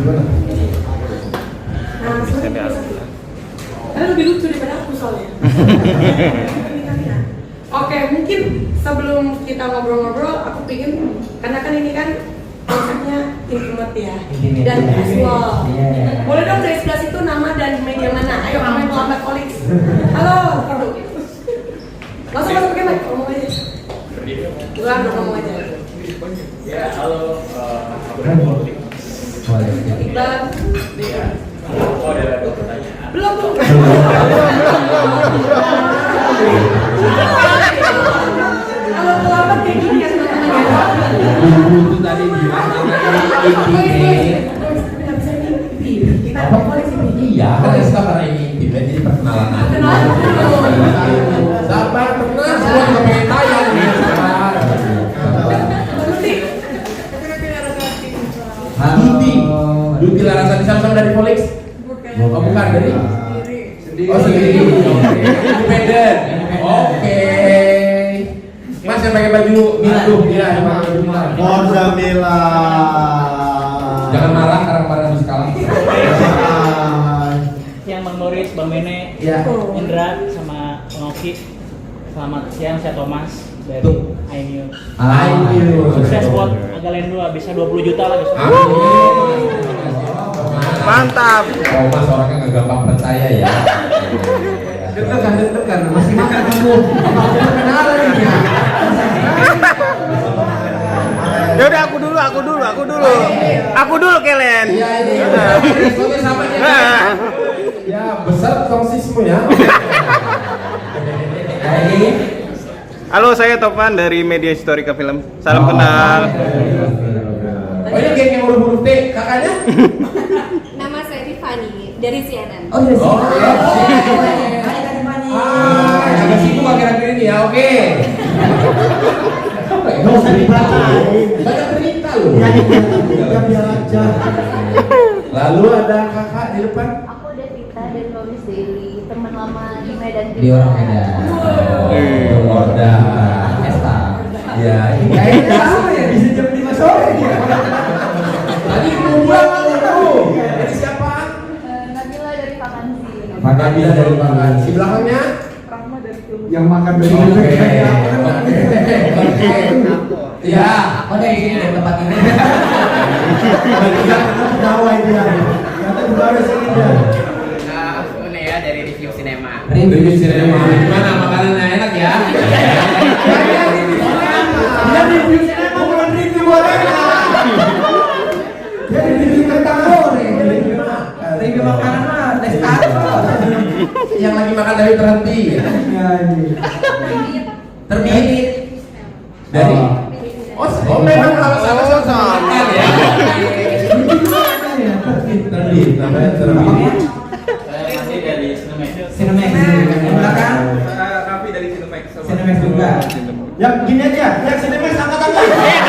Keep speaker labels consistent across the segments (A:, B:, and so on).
A: Gimana?
B: Nah, karena lebih lucu daripada aku soalnya. Oke, mungkin sebelum kita ngobrol-ngobrol, aku pingin karena kan ini kan konsepnya intimate ya dan casual. Boleh dong dari sebelah situ nama dan media mana? Ayo kami melambat Kolix. Halo, gitu. Langsung masuk pakai mic, ngomong aja. Bukan, ngomong aja.
C: Ya, halo, Abang
B: Iqbal.
C: Iya. Oh, ada pertanyaan.
B: Belum. Kalau terlambat kayak gini ya teman-teman.
A: Itu tadi bilang iya, kan sekarang ini intimate jadi perkenalan aja. Sabar, tenang, semua juga pengen tayang nih. Duti Larasati sama-sama dari Polix? Oh bukan, dari? Oh sendiri. Independen. Oke. Mas yang pakai baju biru, ya yang pakai baju Milan.
D: Forza Milan.
A: Jangan marah karena kemarin habis kalah.
E: Yang Bang Noris, Bang Mene,
A: Ya.
E: Indra, sama Bang Oki. Selamat siang, saya Thomas dari iNews.
A: Ayo.
E: Sukses buat Agalen 2, bisa 20 juta lah besok.
A: Amin.
F: Mantap.
A: Thomas orangnya nggak gampang percaya ya.
D: Deg-degan, masih makan kamu. Kenalan ini ya.
F: Ya udah aku dulu kalian.
A: Iya ini. Oke sama dia. Ya besar tongsismu ya.
F: Halo, saya Topan dari Media Historika Film. Salam kenal.
A: Oh ini geng yang huruf-huruf T, kakaknya?
G: Nama saya Tiffany dari CNN.
A: Oh iya sih. Agak sibuk akhir-akhir ini ya, oke.
D: Nggak usah dibacai.
A: Banyak berita loh.
D: Biar aja.
A: Lalu ada kakak di depan.
G: Aku Devita dari Nomis Daily, teman lama di Medan juga.
H: Di orang Medan.
A: Orda.
H: Esta.
A: Ya, ini
D: Kayaknya sama ya, bisa jam 5 sore ya.
A: tadi pulang dulu. Dari siapa?
G: Nabila dari Vakansi.
A: Nabila dari Banggan. Si belakangnya?
D: Yang makan dari
A: Oke. Ya,
H: Oh dari sini dari tempat ini.
D: Ketawa dia. Kata ketawa sini dia.
I: Aku ya dari review sinema.
A: Review sinema. Gimana makanannya enak ya?
D: Dia review sinema bukan review orangnya. Dia review tentang goreng.
H: Review makanan mah Lestari.
A: Yang lagi makan dari terhenti. Terbit. Dari Oh memang kalau sama-sama makan ya. Terbit namanya terbit.
E: Saya masih dari Cinemax.
H: Cinemax. Yang belakang.
C: Raffi dari Cinemax.
H: Cinemax juga.
D: Ya gini aja, yang sedemikian angkat tangan.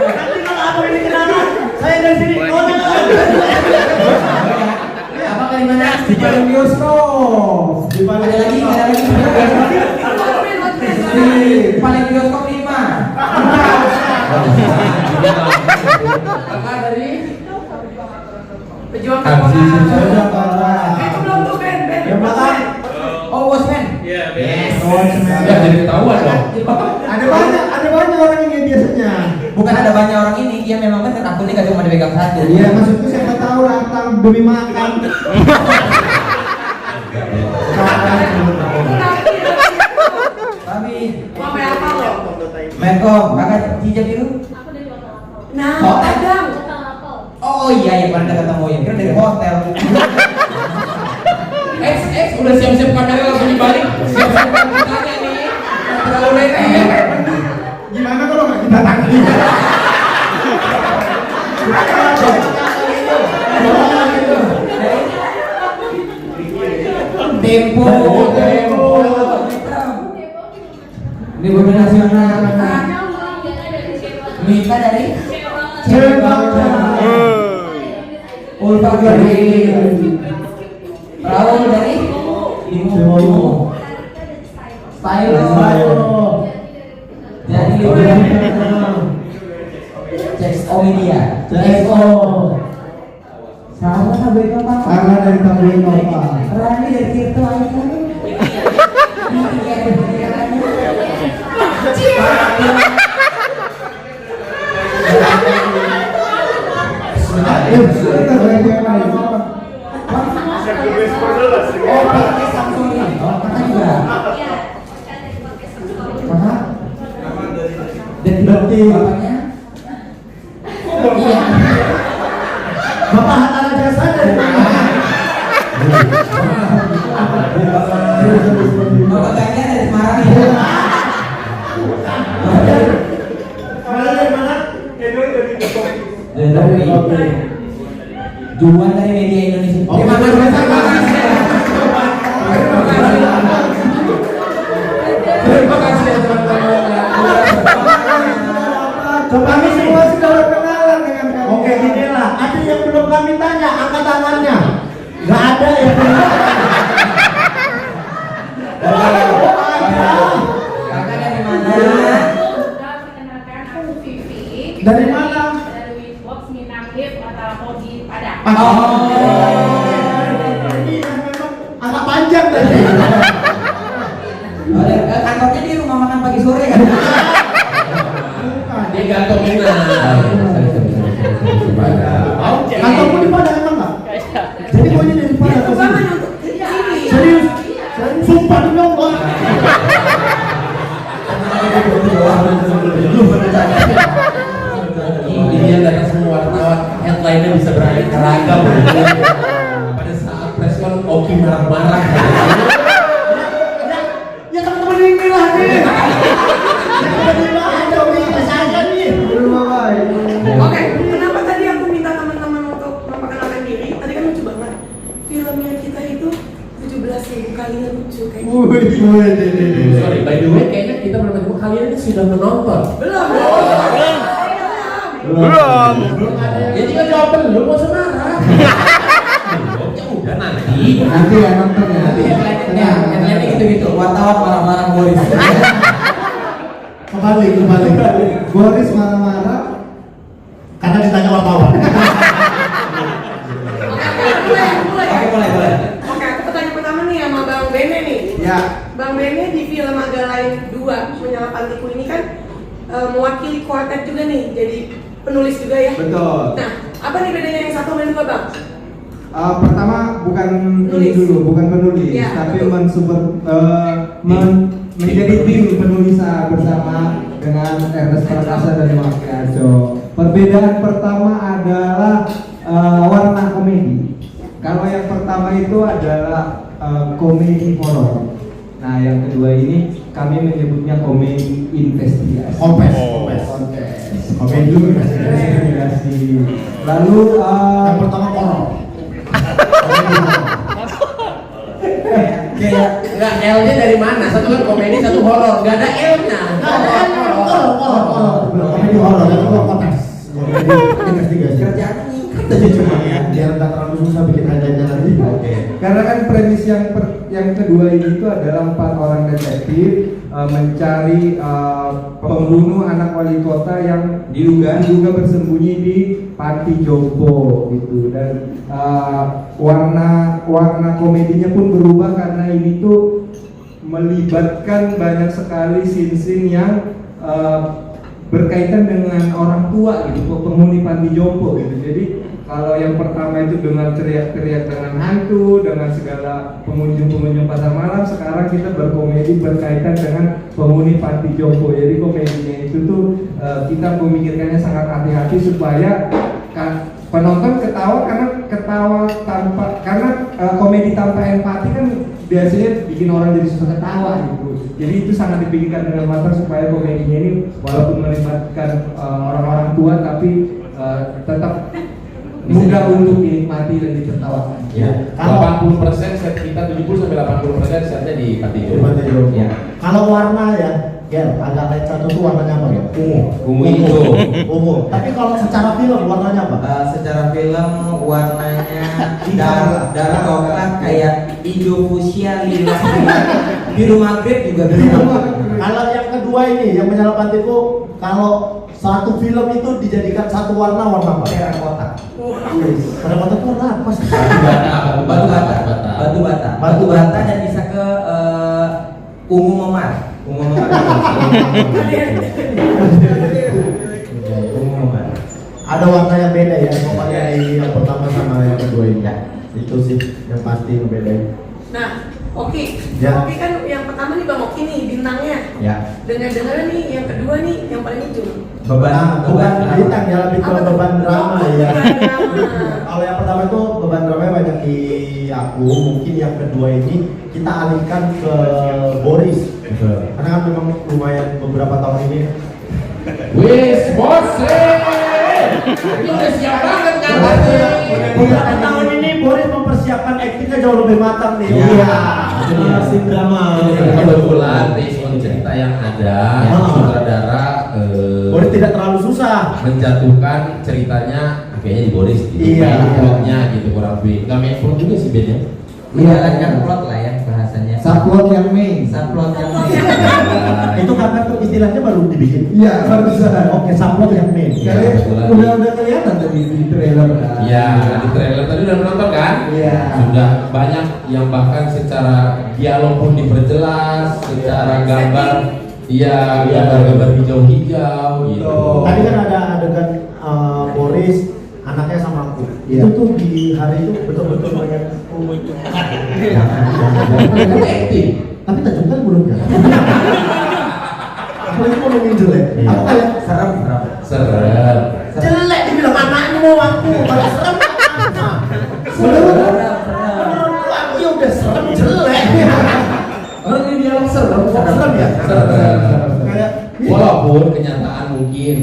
D: Nanti kalau apa ini kenalan, saya dari sini. Oh jangan.
H: Apa kalimatnya?
D: Di balik bioskop. Di balik
H: Ada lagi. Paling bioskop 5.
A: Kakak dari
B: Pejuang
A: Aziz
B: Kepala. Itu belum tuh Ben.
D: Yang belakang.
H: Oh Watchmen.
E: Iya,
D: Ya
A: jadi ketahuan dong.
D: Ada banyak orang ini biasanya.
H: Bukan ada banyak orang ini, dia memang benar akunnya gak cuma dipegang satu.
D: Iya maksudku siapa tahu datang demi makan.
H: Kami
B: Mama apa lo?
H: Mekom, kakak hijab biru.
G: Aku dari Wakalapau.
B: Nah,
H: Oh.
B: kadang.
G: Wakalapau.
H: Oh iya ya pernah ketemu ya, kira dari hotel.
A: X udah siap-siap kamera langsung dibalik. Siap-siap kameranya nih. Terlalu ready ya.
D: Gimana kalau nggak kita tangkap?
H: Tempo. Ini benar nasional. Mita dari Ulfa dari Raul dari Imo. Stylo. Jadi Cek Omi
D: Sarah dari Tambuin Nova.
H: Rani dari Tirto aja.
D: Berarti bapaknya? Iya. Bapak Hatta Rajasa dari mana?
H: Bapak Ganjar dari Semarang ya.
D: Kalau dari mana?
H: Dari Juan dari Media Indonesia.
A: Terima kasih. Terima kasih ya teman-teman.
D: Kami semua sudah berkenalan dengan kami. Oke, inilah. Ada yang belum kami tanya, angkat tangannya. Gak ada yang belum.
H: Kakak dari mana?
G: Perkenalkan aku Vivi.
D: Dari mana?
G: Dari Witbox Minangkip atau Kodi Padang.
D: Ini yang memang agak panjang tadi.
H: Kantornya di rumah makan pagi sore kan?
A: Dia gantungin
D: Kantormu di Padang emang nggak? Jadi mau ini dari Padang ke sini? Serius? Sumpah demi Allah.
A: Ini dia datang semua wartawan, headline-nya bisa beraneka ragam. Pada saat press con, Oki marah-marah.
D: Ya teman-teman ini lah nih.
B: Oke, kenapa tadi aku minta teman-teman untuk memperkenalkan diri? Tadi kan lucu banget. Filmnya kita itu 17.000 kalinya lucu kayak gitu.
A: Sorry, by the way, kayaknya kita benar-benar kalian ini sudah menonton.
B: Belum.
F: Belum.
A: Ya tinggal jawab belum, mau semarah. Ya udah nanti.
D: Nanti ya nonton ya.
H: Headline-nya gitu-gitu. Wartawan marah-marah Boris.
D: Kembali. Boris marah-marah karena ditanya wartawan.
H: Boleh.
B: Oke, aku pertanyaan pertama nih sama Bang Bene nih.
D: Ya.
B: Bang Bene di film Agak Lain 2 Menyala Pantiku ini kan mewakili quartet juga nih, jadi penulis juga ya.
D: Betul.
B: Nah, apa nih bedanya yang satu dan dua, Bang?
D: Pertama bukan
B: Penulis.
D: ini dulu, bukan penulis,
B: Ya,
D: tapi
B: betul.
D: menjadi tim penulisan bersama dengan Ernest Prakasa dan Maki Ajo. Perbedaan pertama adalah warna komedi. Kalau yang pertama itu adalah komedi horor. Nah, yang kedua ini kami menyebutnya komedi investigasi. Kompes. Komedi investigasi. Lalu yang pertama horor.
A: Enggak, L-nya dari mana? Satu kan komedi, satu horor. Enggak ada L-nya.
D: Komedi horor itu konteks. Investigasi. Kerjaan nyingkat aja cuma ya. Biar nggak terlalu susah bikin headline-nya nanti. Karena kan premis yang kedua ini itu adalah 4 orang detektif mencari pembunuh anak wali kota yang diduga bersembunyi di panti jompo gitu, dan warna komedinya pun berubah karena ini tuh melibatkan banyak sekali scene-scene yang berkaitan dengan orang tua gitu, penghuni panti jompo gitu. Jadi kalau yang pertama itu dengan teriak-teriak dengan hantu, dengan segala pengunjung pasar malam, sekarang kita berkomedi berkaitan dengan penghuni panti jompo. Jadi komedinya itu tuh kita memikirkannya sangat hati-hati supaya penonton ketawa karena komedi tanpa empati kan biasanya bikin orang jadi susah ketawa gitu. Jadi itu sangat dipikirkan dengan matang supaya komedinya ini walaupun melibatkan orang-orang tua tapi tetap mudah untuk dinikmati dan ditertawakan.
A: Ya. 80% set kita 70-80% setnya di panti jompo.
D: Ya. Kalau warna ya, Agak Lain 1 itu warnanya apa ya?
A: Ungu hijau.
D: Ungu. Tapi kalau secara film warnanya apa?
H: Secara film warnanya darah coklat kayak hijau fuchsia, lila, biru maghrib juga bisa.
D: Kalau yang kedua ini yang Menyala Pantiku, kalau
J: satu film itu dijadikan satu warna apa?
H: Terakota.
J: Terakota itu warna apa sih?
H: Batu bata dan bisa ke ungu memar. Ungu memar.
J: Ada warna yang beda ya, pokoknya yang pertama sama yang kedua ini. Itu sih yang pasti yang beda.
B: Nah, Oki,
J: Ya.
B: Oki kan yang pertama nih Bang Oki nih bintangnya.
H: Ya.
B: Dengar-dengar nih yang kedua nih yang paling ujung.
J: Bukan bintang ya, lebih ke
B: Apa tuh?
J: beban drama
B: Oh,
J: ya.
B: beban drama.
J: Kalau yang pertama itu beban drama banyak di aku, mungkin yang kedua ini kita alihkan ke Boris. Karena kan memang lumayan beberapa tahun ini.
A: Wis, bos. Ini udah siap banget kan?
J: Beberapa tahun ini Boris mempersiapkan aktingnya jauh lebih matang nih.
H: Iya.
J: Scene drama.
A: Kebetulan respon cerita yang ada, sutradara
J: Boris tidak terlalu susah.
A: menjatuhkan ceritanya kayaknya di Boris gitu.
J: Iya.
A: Plotnya gitu kurang lebih. Nggak main plot juga sih Ben ya.
H: Menjalankan plot lah ya bahasanya.
D: Subplot yang main.
H: Subplot yang main.
J: Itu karena tuh istilahnya baru dibikin.
D: Iya, barusan.
J: Oke, subplot yang main.
A: Iya,
D: Kali
A: kebetulan.
D: udah kelihatan tadi di trailer kan.
A: Iya, di trailer tadi udah menonton kan?
D: Iya.
A: Sudah banyak yang bahkan secara dialog pun diperjelas, secara gambar, iya, gambar-gambar hijau-hijau gitu.
J: Tadi kan ada adegan Boris anaknya sama aku.
D: Iya.
J: Itu tuh di hari itu betul-betul banyak
A: Acting.
J: Tapi tajam kan belum ya. Aku ini ngomongin jelek. Aku kayak
H: Serem.
A: Serem.
J: jelek dibilang anakmu aku. Kalau serem apa? Menurut aku ya udah serem jelek.
A: Orang ini dialog serem.
J: Serem ya?
A: Serem.
J: Kayak
A: Walaupun kenyataan mungkin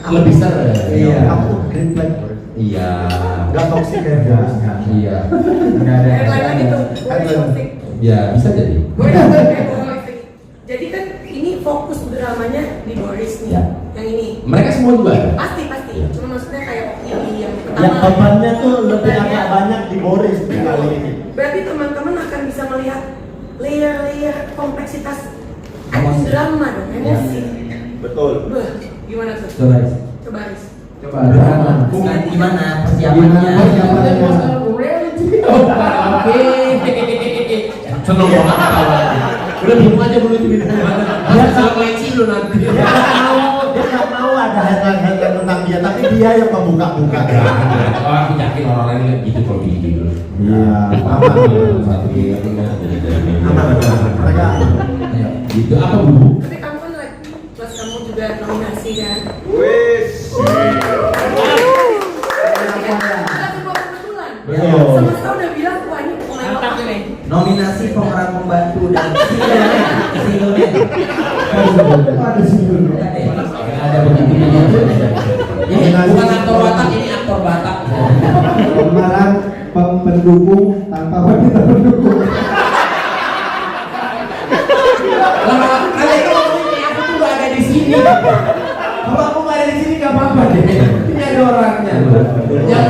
A: lebih serem.
J: iya, aku tuh green flag.
A: Iya.
J: Gak toksik kayak Boris kan.
A: Iya.
B: Headline-nya gitu. Boris toxic.
A: Ya, bisa jadi.
B: Boris toxic. Jadi kan ini fokus dramanya di Boris nih.
A: Ya.
B: Yang ini.
A: Mereka semua juga ada.
B: Pasti. Cuma maksudnya kayak ini yang pertama.
J: Yang bebannya tuh lebih
B: Bebannya.
J: agak banyak di Boris di kali ini.
B: Berarti teman-teman akan bisa melihat layer-layer kompleksitas acting drama dong, emosi.
J: Betul.
B: Beuh, gimana tuh?
H: Coba Riz.
B: Coba Riz.
D: Coba.
H: Bukan gimana
D: Gimana
H: persiapannya.
D: persiapannya?
A: Oke. Seneng banget ketawa. Udah bingung aja dulu itu bingung banget. Dia seleksi lu nanti.
J: Dia nggak mau ada headline tentang dia, tapi dia yang membuka-buka.
A: Oh, aku yakin orang-orang ini gitu kalau gini dulu.
J: Iya, aman.
A: Satu aman.
J: Mereka
A: Gitu apa Bu?
B: Tapi kamu kan like, plus kamu juga nominasi kan? Ada sebuah kebetulan.
J: Betul.
B: Semesta udah bilang, wah ini pemain
E: Mantap
B: lokal.
E: ini.
H: Nominasi pemeran pembantu dan single.
D: Ada sih dulu.
A: Ada begitu. Ini bukan aktor Batak, ini aktor Batak.
D: Pemeran pendukung tanpa wanita pendukung.
A: Lah, kalian ngomongin kayak aku tuh gak ada di sini. Kalau aku gak ada di sini gak apa-apa deh. Ini ada orangnya. Yang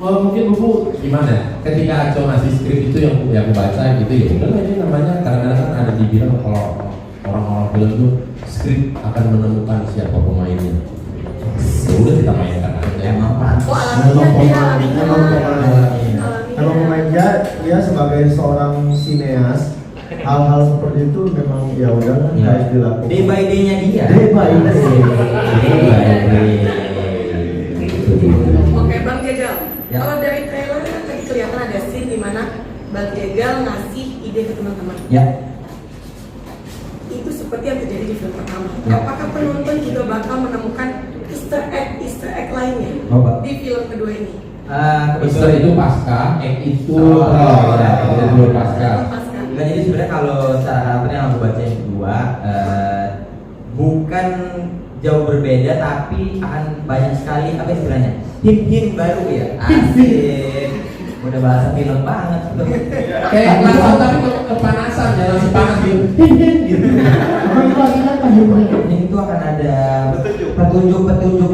A: mungkin buku gimana? Ketika Aco ngasih skrip itu yang aku baca gitu ya. Udah ini namanya kadang-kadang kan ada dibilang kalau orang-orang film tuh skrip akan menemukan siapa pemainnya. Ya udah kita mainkan aja.
H: Emang pan.
B: Oh alamiah dia,
J: Kalau pemain dia sebagai seorang sineas, hal-hal seperti itu memang ya udah kan harus dilakukan.
H: Day by day-nya dia.
J: Day by day.
B: Oke, Bang Jegal.
H: Ya.
B: Kalau dari trailer kan tadi kelihatan ada scene di mana Bang Jegal ngasih ide ke teman-teman.
H: Ya.
B: Itu seperti yang terjadi di film pertama.
H: Ya.
B: Apakah penonton juga bakal menemukan Easter egg lainnya
H: Coba.
B: di film kedua ini?
A: Easter itu pasca, egg itu
H: ya.
A: dulu pasca.
H: Nah, jadi sebenarnya kalau secara karakter yang aku baca yang kedua bukan jauh berbeda tapi akan banyak sekali apa istilahnya hint-hint baru ya. Asik. Udah bahasa film banget tuh.
A: Kayak langsung tapi kepanasan, jangan si panas gitu. Gitu.
H: Ini itu akan ada petunjuk-petunjuk.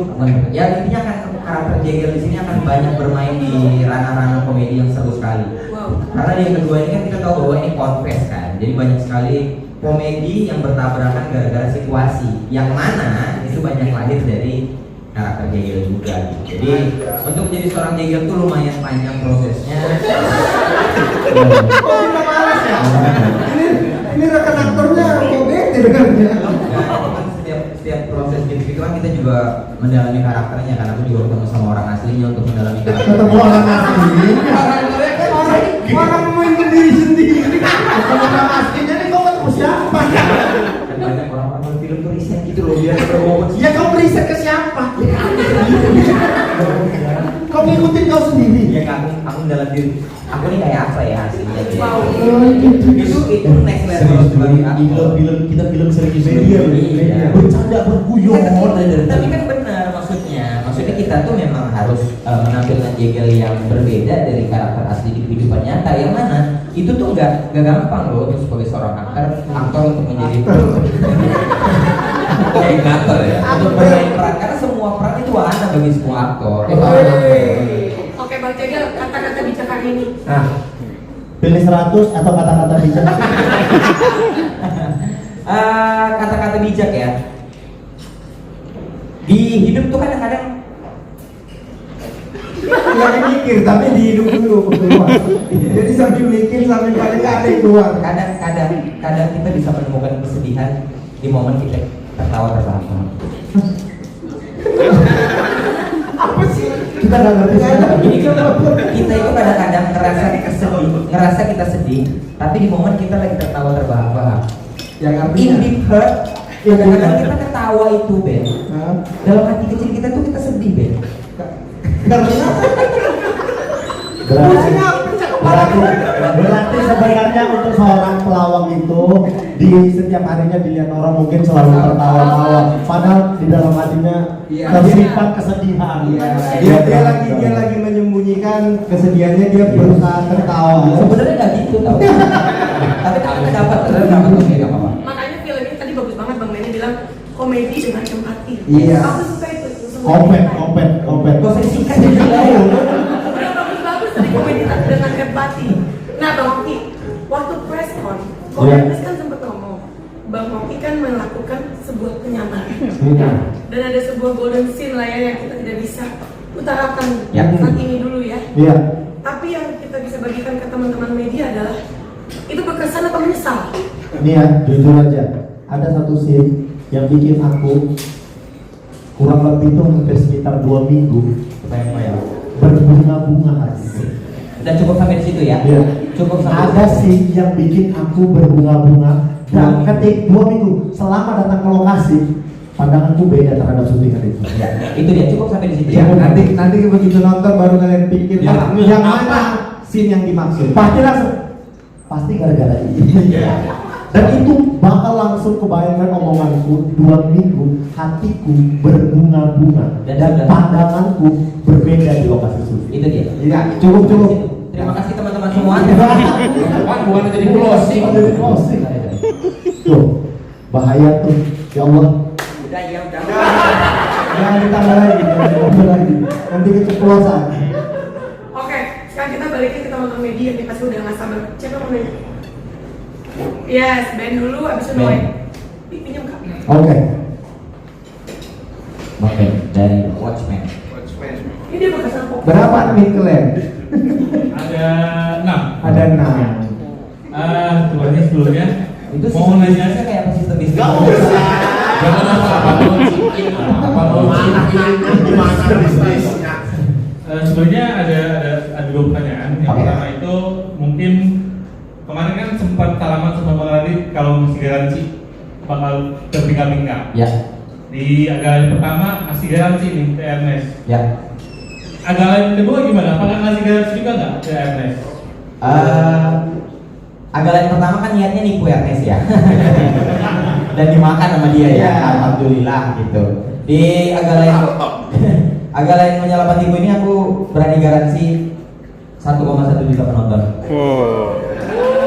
H: Ya intinya akan karakter Jegel di sini akan banyak bermain di ranah-ranah komedi yang seru sekali.
B: Wow.
H: Karena di yang kedua ini kan kita tahu bahwa ini confess kan. Jadi banyak sekali komedi yang bertabrakan gara-gara situasi. Yang mana di itu banyak lahir dari karakter Jegel juga gitu. Jadi untuk menjadi seorang Jegel tuh lumayan panjang prosesnya.
J: Kok kita malas ya? Ini rekan aktornya kok bete dengannya.
H: Setiap proses gitu kan kita juga mendalami karakternya, karena aku juga ketemu sama orang aslinya untuk mendalami karakter.
J: Ketemu orang asli. Orang main sendiri sendiri. Orang aslinya nih kok ketemu siapa?
H: Kan banyak orang-orang film tuh riset gitu loh biar promosi.
J: Ya kau riset ke siapa? Kau ngikutin kau sendiri.
H: Ya aku dalam diri. Aku nih kayak apa ya aslinya?
B: Wow.
H: Itu next level bagi aku.
J: Kita film serius media. Bercanda berguyon.
H: Tapi kan benar maksudnya kita tuh memang harus menampilkan Jegel yang berbeda dari karakter asli di kehidupan nyata, yang mana itu tuh nggak gampang loh untuk sebagai seorang aktor untuk menjadi aktor ya, untuk bermain peran, karena semua peran itu wahana bagi semua aktor.
B: Oke Bang Jegel, kata-kata bijak hari ini.
J: Nah, pilih 100 atau kata-kata bijak?
H: Kata-kata bijak ya. Di hidup tuh kadang-kadang
J: lagi mikir, tapi di hidup dulu keluar. Jadi sambil mikir sambil balik ada keluar.
H: Kadang kita bisa menemukan kesedihan di momen kita tertawa bersama.
J: Apa sih? Kita nggak ngerti.
H: Gini, kita itu kadang-kadang ngerasa kita sedih, tapi di momen kita lagi tertawa terbahak-bahak.
J: Yang artinya
H: In deep hurt, kadang-kadang kita ketawa itu, Ben. Dalam hati kecil kita tuh kita sedih, Ben.
J: Berarti sebenarnya untuk seorang pelawak itu di setiap harinya dilihat orang mungkin selalu tertawa-tawa, padahal di dalam hatinya tersimpan kesedihan. Dia lagi menyembunyikan kesedihannya, dia berusaha tertawa.
H: Sebenarnya nggak gitu tau. Tapi kita dapat apa-apa.
B: Makanya film ini tadi bagus banget Bang Benny bilang komedi dengan empati.
J: Iya.
B: Aku suka itu.
J: Kompet.
H: Kok saya singkat ya?
B: Udah bagus tadi komedi dengan empati. Nah Bang Oki, waktu press con, Koreaners kan sempat ngomong, Bang Oki kan melakukan sebuah penyamaran. Dan ada sebuah golden scene lah ya yang kita tidak bisa utarakan saat ini dulu ya.
J: Iya.
B: Tapi yang kita bisa bagikan ke teman-teman media adalah itu berkesan atau menyesal?
J: Ini ya, jujur aja, ada satu scene yang bikin aku kurang lebih itu hampir sekitar 2 minggu berbunga-bunga hati.
H: Dan cukup sampai di situ ya?
J: Iya.
H: Cukup sampai
J: ada scene yang bikin aku berbunga-bunga dan ketik 2 minggu selama datang ke lokasi, pandanganku beda terhadap syutingan itu.
H: Ya, itu dia, cukup sampai di situ
J: Ya,
H: ya.
J: nanti begitu nonton baru kalian pikir yang mana scene yang dimaksud. Pasti gara-gara ini. Dan itu bakal langsung kebayangkan omonganku 2 minggu, hatiku berbunga-bunga dan pandanganku berbeda di lokasi syuting.
H: Itu dia.
J: Iya, cukup.
H: Terima kasih teman-teman semua.
A: Kan bukan jadi closing.
J: Tuh, bahaya tuh. Ya Allah.
H: Udah ya, udah.
J: Jangan ditambah lagi. Nanti keceplosan.
B: Oke, sekarang kita balikin ke teman-teman media nih, pasti udah nggak sabar. Siapa mau nanya? Yes, Ben dulu, abis itu Noe. Pinjam kak.
J: Oke.
H: Oke, dari Watchmen.
B: Ini dia berkesan kok.
J: Berapa nih kalian?
C: Ada 6.
J: Ada 6.
C: Sebelumnya
H: Itu
C: mau nanya
H: kayak apa sistem bisnis?
A: Jangan apa bisnisnya.
C: Sebenarnya ada 2 pertanyaan. Yang pertama itu mungkin kemarin kan sempat salaman sama Bang Radit kalau masih garansi bakal terpinggal-pinggal.
H: Ya.
C: Di agak pertama masih garansi nih ke Ernest.
H: Ya.
C: Agak lain kedua gimana? Apakah ngasih garansi juga nggak ke Ernest?
H: Agak lain pertama kan niatnya nipu Ernest ya. Dan dimakan sama dia ya. Alhamdulillah gitu. Di agak lain menyalapan tipu ini aku berani garansi 1,1 juta penonton.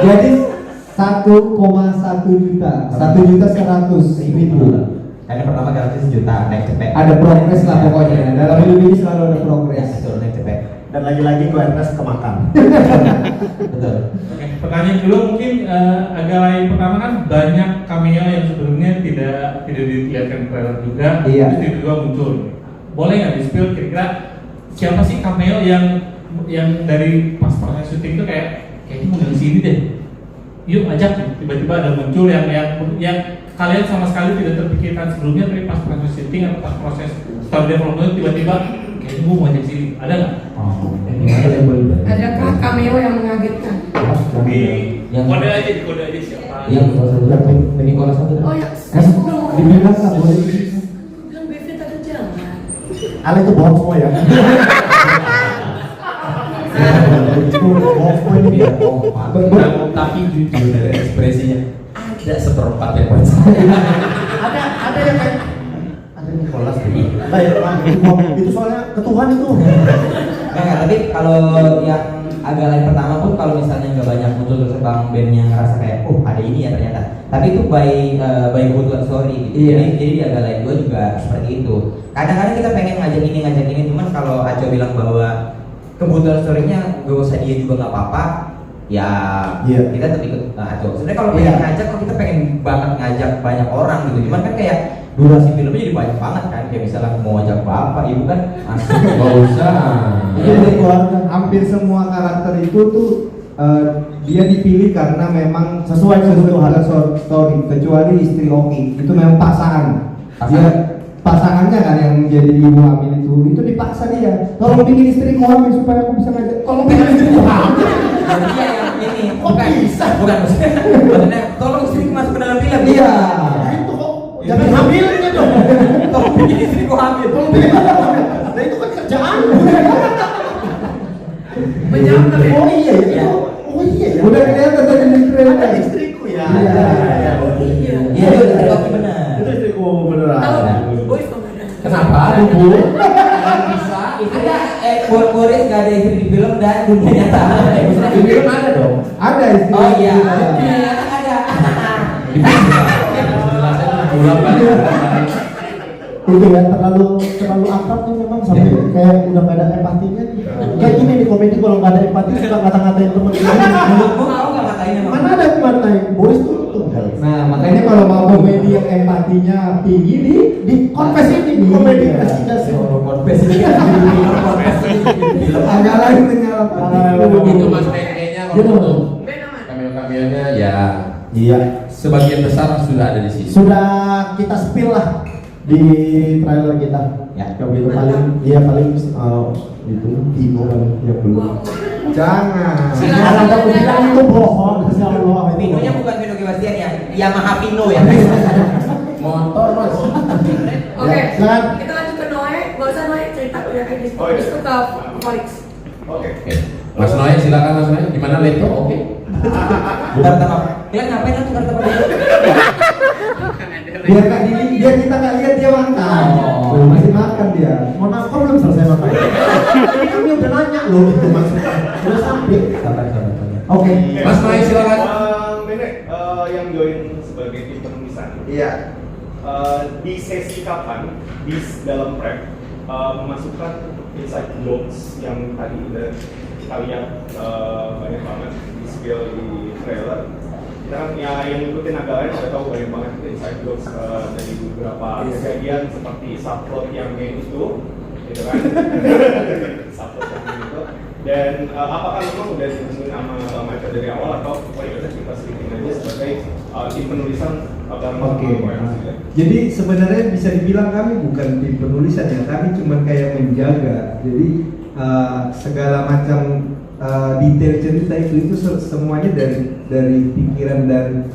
J: Jadi 1,1 juta, 1.100.000.
H: Karena pertama garansi 1 juta naik cepet.
J: Ada progres lah pokoknya. Dalam hidup ini selalu ada progres.
H: Betul, naik cepet.
J: dan lagi-lagi gue Ernest kemakan.
H: Betul.
C: Oke, pertanyaan kedua mungkin agak lain. Pertama kan banyak cameo yang sebelumnya tidak dilihatkan trailer juga,
D: Iya.
C: terus tiba-tiba muncul. Boleh nggak di-spill kira-kira siapa sih cameo yang dari pas proses syuting itu kayaknya mau dari sini deh, yuk ajak, tiba-tiba ada muncul yang kalian sama sekali tidak terpikirkan sebelumnya, tapi pas proses syuting atau pas proses story development tiba-tiba kayaknya gue mau ajak sini, ada nggak?
B: Adakah cameo yang mengagetkan?
H: Yang
C: Kode aja siapa?
H: yang Nicolas satu.
B: Oh ya,
J: Dibilang nggak boleh.
B: bilang Bevin tadi jangan.
J: Ale itu bohong semua ya. Bohong semua ini dia.
H: Tapi jujur dari ekspresinya ada seperempat yang baca.
J: Ada yang kayak ada Nicholas gitu. Lah ya, itu soalnya ketuhan itu.
H: Enggak, tapi kalau yang agak lain pertama pun kalau misalnya nggak banyak muncul terus bang bandnya ngerasa kayak ada ini ya ternyata. Tapi itu by kebetulan story gitu.
D: Iya.
H: Jadi di agak lain gue juga seperti itu. Kadang-kadang kita pengen ngajak ini, cuman kalau Aco bilang bahwa kebetulan story-nya gak usah dia juga nggak apa-apa, ya kita tetap ikut Aco. Sebenarnya kalau pengen ngajak, kok kita pengen banget ngajak banyak orang gitu. Cuman kan kayak durasi filmnya jadi banyak banget kan, kayak misalnya mau ngajak bapak, ibu kan asik.
A: Gak usah.
D: Jadi hampir semua karakter itu tuh dia dipilih karena memang sesuai kebutuhan story, kecuali istri Oki itu memang pasangan. Dia pasangannya kan yang menjadi ibu hamil itu dipaksa dia. Tolong bikin istriku hamil supaya aku bisa ngajak. Tolong bikin istriku hamil.
H: Dia yang ini
D: Kok bisa?
H: bukan maksudnya tolong istriku masuk ke dalam film.
D: Iya.
J: Itu kok jangan hamilnya dong.
H: Tolong bikin istriku hamil.
J: Tolong bikin hamil. Nah itu kan kerjaan.
B: Menjawab tapi
J: Oh iya ya. Oh iya ya.
D: Udah kelihatan tadi di trailer.
J: Ada istriku ya.
B: iya.
H: Iya itu istri Oki benar.
J: Itu istriku beneran.
B: Tahu, boys kok nggak ada.
A: Kenapa? Bu? Bisa.
H: Ada Boris nggak ada istri di film dan dunia nyata.
A: Di film ada dong.
D: Ada istri.
H: Oh iya, dunia nyata ada.
J: Itu ya terlalu akrab tuh memang sampai kayak udah gak ada empatinya. Kayak gini di komedi kalau nggak ada empati suka ngata-ngatain temen kita.
H: Menurutmu mau nggak ngatain emang?
J: Mana ada ngatain Boris tuh.
D: Nah makanya kalau mau komedi yang empatinya tinggi di
J: Confess ini komedi investigasi.
H: Confess ini kan film
D: agak lain dengan
A: Itu mas kayaknya kalau
J: Gitu.
A: untuk
B: Ben aman.
A: cameo-cameonya ya
J: Iya.
A: sebagian besar sudah ada di sini.
J: Sudah kita spill lah di trailer kita.
H: Ya.
J: Kalau gitu paling itu Timo paling yang belum.
D: jangan.
J: Jangan kamu bilang itu bohong. Allah itu.
H: Pinonya bukan Pino Gebastian ya, Yamaha Pino ya.
A: Motor mas.
B: Oke,
J: silakan.
B: kita lanjut ke Noe. Gak usah Noe cerita udah kayak gitu. Habis itu ke Felix.
A: Oke. Mas Noe silakan Mas Noe. Gimana Leto? Oke.
H: Bentar, kalian ngapain tuh kartu kode?
D: Biar kita nggak lihat dia makan.
J: Oh.
D: Masih makan dia.
J: Mau kok belum selesai makan? Kami udah nanya loh itu mas. Udah sampai.
H: Sabar.
J: Oke.
A: Mas Noe silakan.
K: Nenek yang join sebagai tim penulisan.
D: Iya.
K: Di sesi kapan di dalam prep memasukkan inside jokes yang tadi udah kita lihat banyak banget di spill di trailer. Kita kan yang ngikutin agak lain udah tahu banyak banget inside jokes dari beberapa kejadian seperti subplot yang main itu, gitu kan? Subplot yang main itu. Dan apakah memang udah ditemuin sama Maca dari awal atau yaudah kita selidikin aja sebagai tim penulisan bareng
D: Oke. Jadi sebenarnya bisa dibilang kami bukan tim penulisan ya, kami cuma kayak menjaga. Jadi segala macam detail cerita itu semuanya dari pikiran dan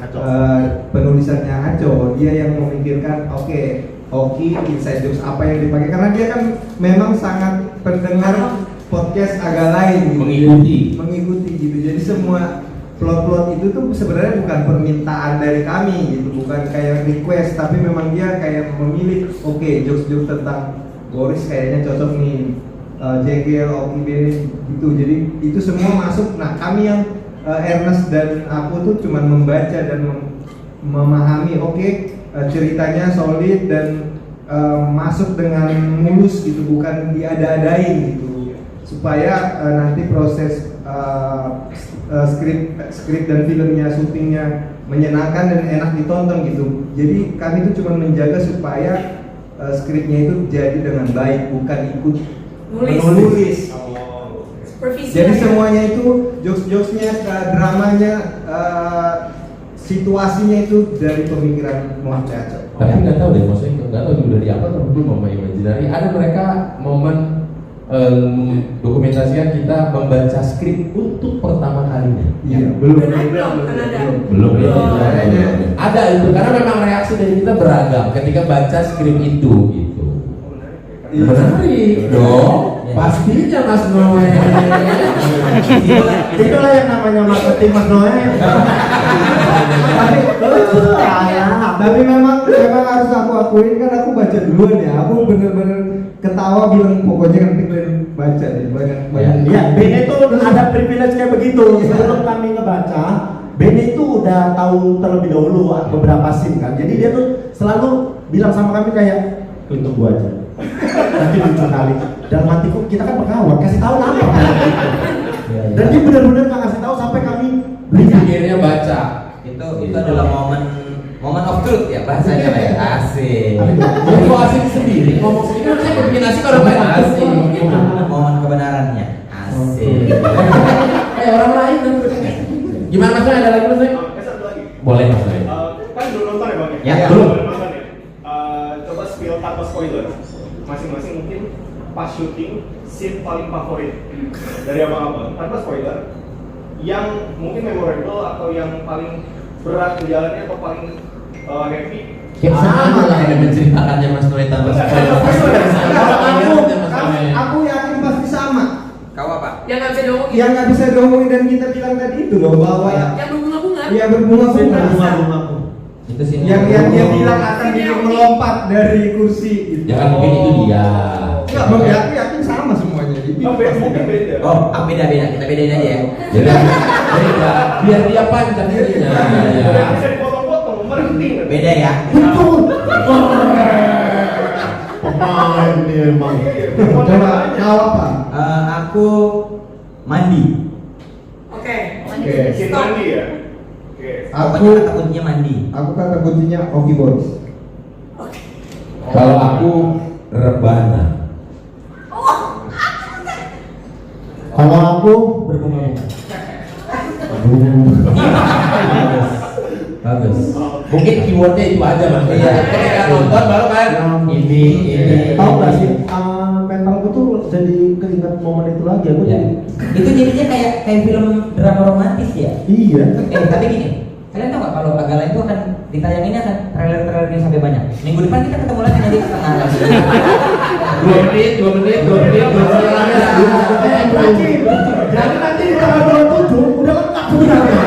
D: penulisannya Aco. Dia yang memikirkan Oki inside jokes apa yang dipakai karena dia kan memang sangat pendengar podcast agak lain gitu. mengikuti gitu. Jadi semua plot itu tuh sebenarnya bukan permintaan dari kami gitu, bukan kayak request, tapi memang dia kayak memilih jokes tentang Boris kayaknya cocok nih, Jegel, Oki Bene gitu. Jadi itu semua masuk. Nah kami yang Ernest dan aku tuh cuman membaca dan memahami ceritanya solid dan masuk dengan mulus gitu, bukan diada-adain gitu. supaya nanti proses skrip dan filmnya, syutingnya menyenangkan dan enak ditonton gitu. Jadi kami itu cuma menjaga supaya skripnya itu jadi dengan baik, bukan ikut menulis. Jadi semuanya itu jokes-jokesnya, dramanya, situasinya itu dari pemikiran Muhammad Caco.
A: Tapi nggak tahu deh, maksudnya nggak tahu juga dari apa terbukti momen imajinari. Ada mereka momen dokumentasian kita membaca skrip untuk pertama kalinya.
D: Iya, belum ya.
A: Ada itu karena memang reaksi dari kita beragam ketika baca skrip itu gitu. Menarik dong. Pastinya Mas Noel.
J: Itulah yang namanya marketing Mas Noel. Tapi memang harus aku akuin kan aku baca duluan ya. Aku bener-bener ketawa bilang pokoknya nanti kalian baca deh banyak. Ya, Bene itu ada privilege kayak begitu. Sebelum kami ngebaca, Bene itu udah tahu terlebih dahulu beberapa scene kan. Jadi dia tuh selalu bilang sama kami kayak untuk gua aja. Nanti lucu kali. Dan matiku kita kan berkawan, kasih tahu nama kan. Dan dia benar-benar nggak kasih tahu sampai kami
A: akhirnya baca.
H: Itu adalah momen of truth ya bahasanya ya. Asik.
A: Itu asik sendiri. Ngomong sendiri kan saya bikin asik orang lain asik.
H: Momen kebenarannya. Asik.
A: Orang lain kan. Gimana Mas? Ada lagi Mas? Boleh Mas.
K: Kan belum nonton ya Bang?
H: Ya,
K: belum nonton ya. Coba spill tanpa spoiler. Masing-masing mungkin pas syuting scene paling favorit dari abang-abang tanpa spoiler, yang mungkin memorable atau yang paling berat jalannya atau paling happy.
A: Sama lah yang menceritakannya Mas Noe tanpa spoiler.
D: Aku yakin pasti sama.
H: Kau apa?
B: Yang nggak bisa diomongin.
D: Yang nggak bisa diomongin dan kita bilang tadi itu loh bahwa
B: yang berbunga-bunga.
D: Iya berbunga-bunga.
H: Itu sih.
D: Yang dia bilang akan melompat dari kursi. Gitu.
A: Jangan mungkin itu dia.
D: Enggak, Bang, aku yakin sama semuanya.
K: Mungkin beda.
H: Oh, beda. Kita bedain aja ya.
A: Beda. Biar dia panjang dirinya.
K: Bisa dipotong-potong, merhenting.
H: Beda ya.
J: betul. Pemain nih emang. Coba kau apa?
H: Aku mandi.
B: Oke.
K: Scene mandi ya.
D: Aku
H: kata kuncinya mandi.
D: Aku kata kuncinya Oki Boys.
A: Kalau aku rebana.
J: Kalau aku berbunga-bunga.
A: Bagus. Mungkin keywordnya itu aja Mas. Iya. Ketika nonton baru kan ini.
J: Tahu nggak sih? Mentalku tuh jadi keinget momen itu lagi. Aku jadi.
H: Itu jadinya kayak film drama romantis ya.
J: Iya.
H: Tapi gini, kalian tahu nggak kalau Agala itu akan ditayanginnya akan trailer-trailernya sampai banyak. Minggu depan kita ketemu lagi nanti setengah lagi.
A: 2 menit.
J: Jadi nanti di tanggal 27 udah lengkap sebenarnya.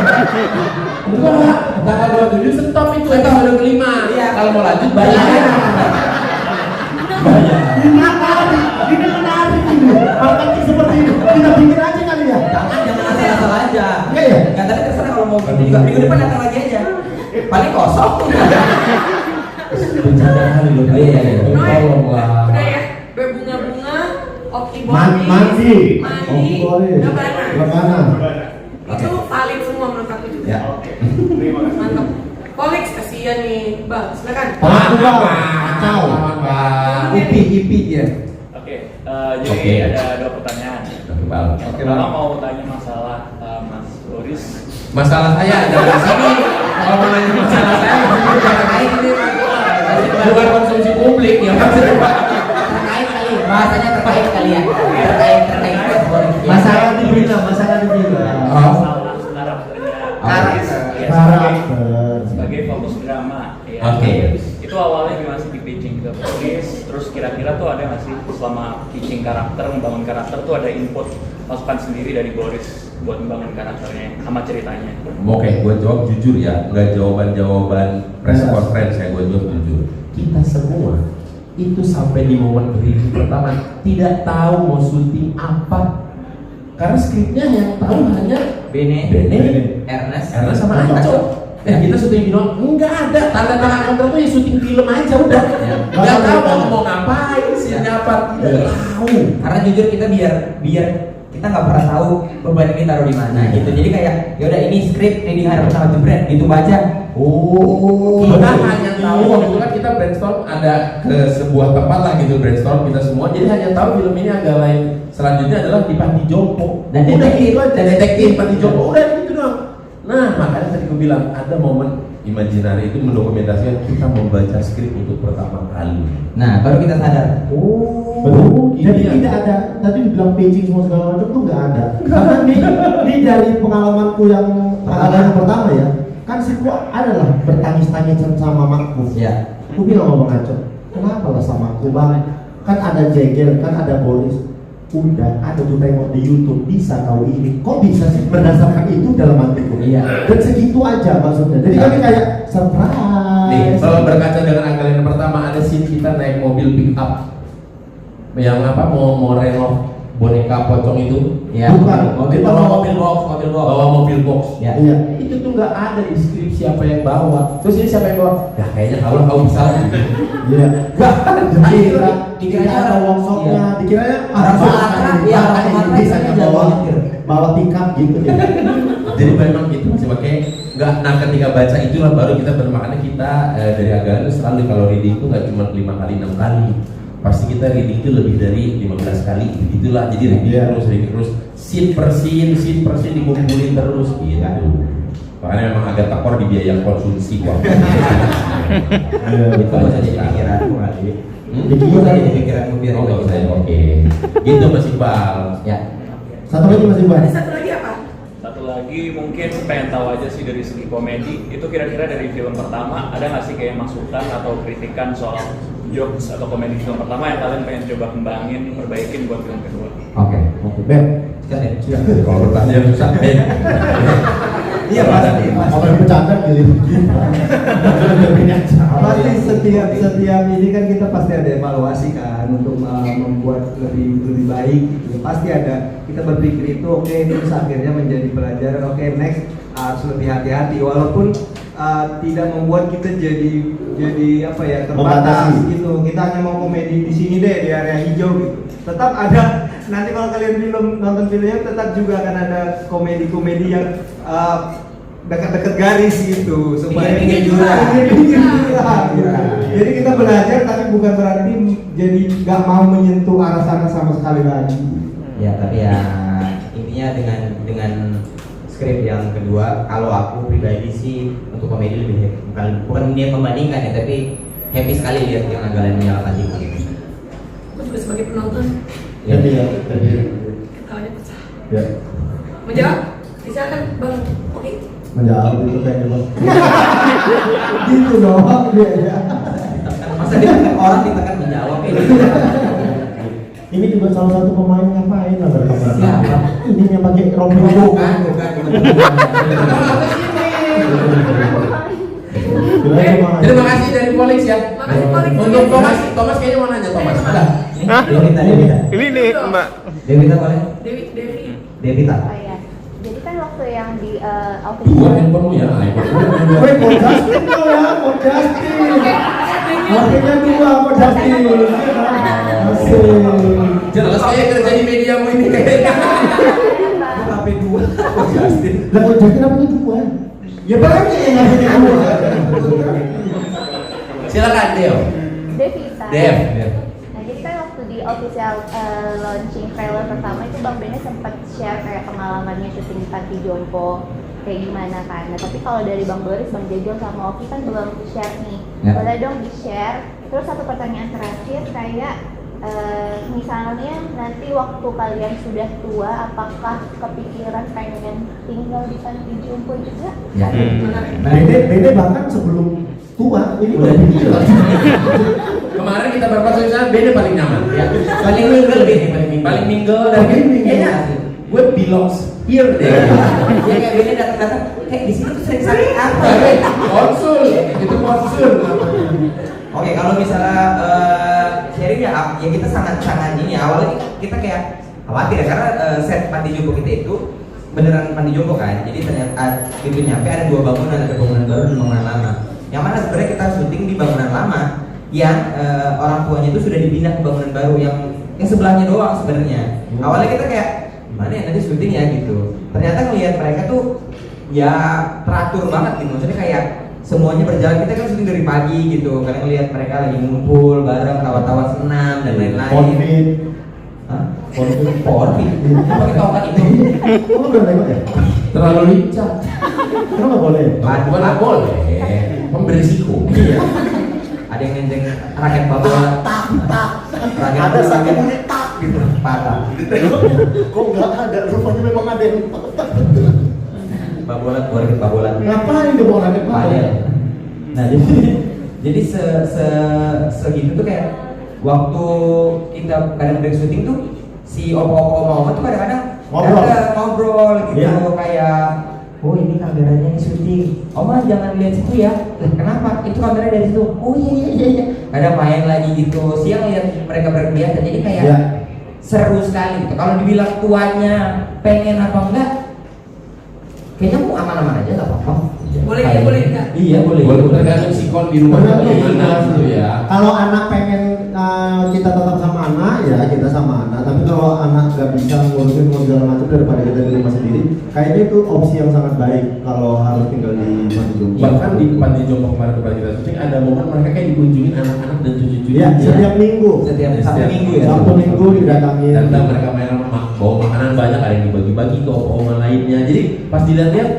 A: Enggak, tanggal 27 stop itu episode kelima.
H: Iya.
A: Kalau mau lanjut bayar.
J: Ini menarik ini. Marketing seperti ini kita bikin aja kali ya.
H: Jangan asal-asal aja.
J: Iya ya.
H: Nggak, tapi terserah kalau mau bikin juga minggu depan datang lagi aja. Paling kosong.
A: Bercanda kali loh.
H: Iya.
A: Tolong lah.
B: Udah ya, berbunga-bunga, Oki Boys,
J: Mandi.
B: Rebana.
J: Rebana.
B: Itu valid semua menurut aku juga.
H: Ya.
K: Terima kasih.
B: Mantap. Polix kasihan nih, Bang. Silakan.
J: Kacau.
D: Ipi dia.
C: Jadi ada 2 pertanyaan. Yang pertama mau tanya masalah Mas Boris.
A: Masalah saya ada di sini. Kalau mau nanya masalah saya, terkait ini bukan konsumsi publik ya.
H: Terkait kali, bahasanya terkait kali ya. Terkait.
J: Masalah dibilang.
C: Masalah
J: Karakter.
C: sebagai fokus drama. Ya.
A: Oke.
C: Itu awalnya gimana sih di pitching ke Boris? Terus kira-kira tuh ada nggak sih selama pitching karakter, membangun karakter tuh ada input masukan sendiri dari Boris buat membangun karakternya sama ceritanya?
A: Oke, gue jawab jujur ya, nggak jawaban press conference ya, gue jawab jujur. Kita semua itu sampai di momen review pertama tidak tahu mau syuting apa, karena skripnya yang tahu hanya
H: Bene,
A: Ernest
H: Ernest
A: sama Aco. kita syuting film, enggak ada tanda tangan kontrak tuh ya syuting film aja udah. Enggak tahu mau ngapain sih apa tidak tahu.
H: Karena jujur kita biar kita nggak pernah tahu beban ini taruh di mana gitu. Jadi kayak yaudah ini skrip ini hari pertama jebret gitu baca.
A: Kita hanya tahu waktu itu kan kita brainstorm ada ke sebuah tempat lah gitu brainstorm kita semua. Jadi hanya tahu film ini agak lain. Selanjutnya adalah di Panti Jompo
H: dan
A: detektif Panti Jompo udah gitu doang. Nah makanya tadi gue bilang ada momen imajinari itu mendokumentasikan kita membaca skrip untuk pertama kali.
H: Nah baru kita sadar.
J: Betul. Jadi tidak ada. Tadi dibilang paging semua segala macam tuh nggak ada. Karena ini dari pengalamanku yang pertama ya. Kan si gua adalah bertangis-tangisan sama makku.
H: Ya.
J: Aku bilang sama Bang Acok, kenapa lah sama aku bang? Kan ada Jegel, kan ada Boris. Udah, ada tuh tengok di YouTube bisa kau ini. Kok bisa sih berdasarkan itu dalam hatiku?
H: Iya.
J: Dan segitu aja maksudnya. Jadi kami kayak surprise.
A: Nih, kalau berkaca dengan anggaran yang pertama ada scene kita naik mobil pick up yang apa mau renov boneka pocong itu.
H: Ya.
J: Bukan.
H: Bawa mobil box.
A: Bawa mobil box.
H: Ya.
J: Iya.
A: Itu tuh nggak ada di skrip siapa yang bawa. Terus ini siapa yang bawa? Ya kayaknya kau bisa.
J: Iya. Dikira ada workshopnya, dikiranya
H: Orang Sumatera, iya orang Sumatera
J: bisa bawa pickup gitu ya.
A: Jadi memang gitu masih pakai nggak. Nah ketika baca itulah baru kita bermakna kita dari agama itu selalu kalau reading itu nggak cuma 5 kali 6 kali. Pasti kita reading itu lebih dari 15 kali begitulah. Jadi reading terus scene per scene dikumpulin terus gitu. Makanya memang agak tekor di biaya konsumsi gua.
H: Itu bisa jadi pikiranmu kali. Itu jadi pikiranmu biar
A: oke. Gitu Mas Iqbal.
H: Ya.
J: Satu lagi Mas Iqbal.
B: Satu lagi apa?
L: Satu lagi mungkin pengen tahu aja sih dari segi komedi itu kira-kira dari film pertama ada nggak sih kayak masukan atau kritikan soal jokes atau komedi film pertama yang kalian pengen coba kembangin, perbaikin buat film kedua?
J: Oke. Ben.
A: Kalau pertanyaan susah Ben.
J: Iya pasti. Mau bercanda gitu.
D: Pasti setiap ini kan kita pasti ada evaluasi kan untuk membuat lebih baik gitu. Pasti ada, kita berpikir itu oke, terus akhirnya menjadi pelajaran, oke next harus lebih hati-hati walaupun tidak membuat kita jadi apa ya terbatas gitu. Kita hanya mau komedi di sini deh di area hijau gitu. Tetap ada nanti kalau kalian nonton filmnya tetap juga akan ada komedi-komedi yang dekat-dekat garis gitu supaya
H: pinggir jurang.
D: Jadi kita belajar tapi bukan berarti jadi nggak mau menyentuh arah sana sama sekali lagi.
H: Ya tapi ya intinya dengan skrip yang kedua kalau aku pribadi sih untuk komedi lebih happy. Bukan dia membandingkan ya tapi happy sekali lihat yang agak lain menyalakan di
B: Aku juga sebagai penonton.
J: Jadi ya.
B: Ketawanya pecah.
J: Ya.
B: Menjawab? Silakan Bang. Oke.
J: Menjawab itu kayaknya Bang. Gitu doang dia ya.
H: Masa ditekan orang ditekan menjawab ini.
J: Ini juga salah satu pemain ngapain lah berkabar.
H: Siapa?
J: Ini yang pakai rompi
H: Bukan.
A: Terima kasih dari Polix ya.
B: Makasih Polix.
A: Untuk Thomas kayaknya mau nanya Thomas. Ada?
F: Hah?
H: Devita.
F: Ini nih Mbak.
H: Devita boleh?
B: Devi.
H: Devita.
G: Oh iya. Jadi kan waktu yang di
A: Dua
G: official
A: handphone ya.
J: Woi, mau Justin dong ya, mau Justin. Akhirnya dua, mau Justin. Asik.
A: Jelas kayak kerja di mediamu ini kayaknya.
H: HP 2. Justin.
J: Lah mau Justin apa tuh dua? Ya banyak yang ngasih dua.
A: Silakan Deo.
G: Devita.
A: Dev.
G: Nah jadi kan waktu di official launching trailer pertama itu Bang Bene sempat share kayak pengalamannya syuting di Panti Jompo kayak gimana kan. Nah tapi kalau dari Bang Boris, Bang Jegel sama Oki kan belum share nih.
H: Ya.
G: Boleh dong di share. Terus satu pertanyaan terakhir kayak misalnya nanti waktu kalian sudah tua apakah kepikiran pengen tinggal di Panti Jompo juga?
H: Ya.
J: Bene bahkan sebelum tua ini udah gila.
A: Kemarin kita berpacu di sana, Bene paling nyaman.
H: Ya. Paling mingle Bene,
A: Paling mingle dan kayaknya gue belongs here deh.
H: Dia kayak Bene datang-datang, di sini tuh sering sakit apa?
A: Konsul, itu konsul.
H: Oke, kalau misalnya sharing ya kita sangat ini awalnya kita kayak khawatir ya karena set Panti Jompo kita itu beneran panti jompo kan. Jadi ternyata itu nyampe ada 2 bangunan, ada bangunan baru dan bangunan lama. Yang mana sebenarnya kita syuting di bangunan lama yang orang tuanya itu sudah dipindah ke bangunan baru yang sebelahnya doang sebenarnya. Awalnya kita kayak gimana ya nanti syuting ya gitu. Ternyata ngelihat mereka tuh ya teratur banget gitu. Maksudnya kayak semuanya berjalan. Kita kan syuting dari pagi gitu. Kadang ngelihat mereka lagi ngumpul bareng, tawa-tawa senam dan lain-lain. Porfit. Pakai tongkat itu.
J: Kamu udah nengok ya?
A: Terlalu lincah.
J: Kenapa boleh?
A: Bukan nggak boleh. Berisiko.
H: Iya. Ada yang nenteng raket babola. Raket
J: Ada satu bunyi tak gitu.
H: patah.
J: Kok nggak ada? Rupanya memang ada yang
H: Babola, raket babola.
J: ngapain dia bawa raket
H: Padel. Nah jadi segitu tuh kayak waktu kita kadang break syuting tuh si opa-opa tuh kadang-kadang ngobrol gitu.
J: Iya.
H: Kayak oh ini kameranya ini syuting. Oma jangan lihat situ ya. Kenapa? Itu kamera dari situ. Oh iya. Kadang main lagi gitu. Siang lihat mereka berkegiatan. Jadi kayak seru sekali gitu. Kalau dibilang tuanya pengen apa enggak, kayaknya mau aman-aman aja nggak apa-apa.
B: Boleh ya, boleh enggak?
H: Iya boleh.
A: Walaupun tergantung sikon di rumah bagaimana gitu ya.
J: Kalau anak pengen kita tetap sama anak ya kita sama anak. Tapi kalau anak nggak bisa ngurusin segala macam daripada kita di rumah sendiri, kayaknya itu opsi yang sangat baik kalau harus tinggal di panti jompo.
A: Bahkan di panti jompo kemarin tempat kita syuting ada momen mereka kayak dikunjungin anak-anak dan cucu-cucu.
J: Iya, setiap minggu.
H: Setiap Sabtu minggu ya.
J: Sabtu minggu didatangin.
A: Datang mereka main bawa makanan banyak, ada yang dibagi-bagi ke oma-oma lainnya. Jadi pas dilihat-lihat,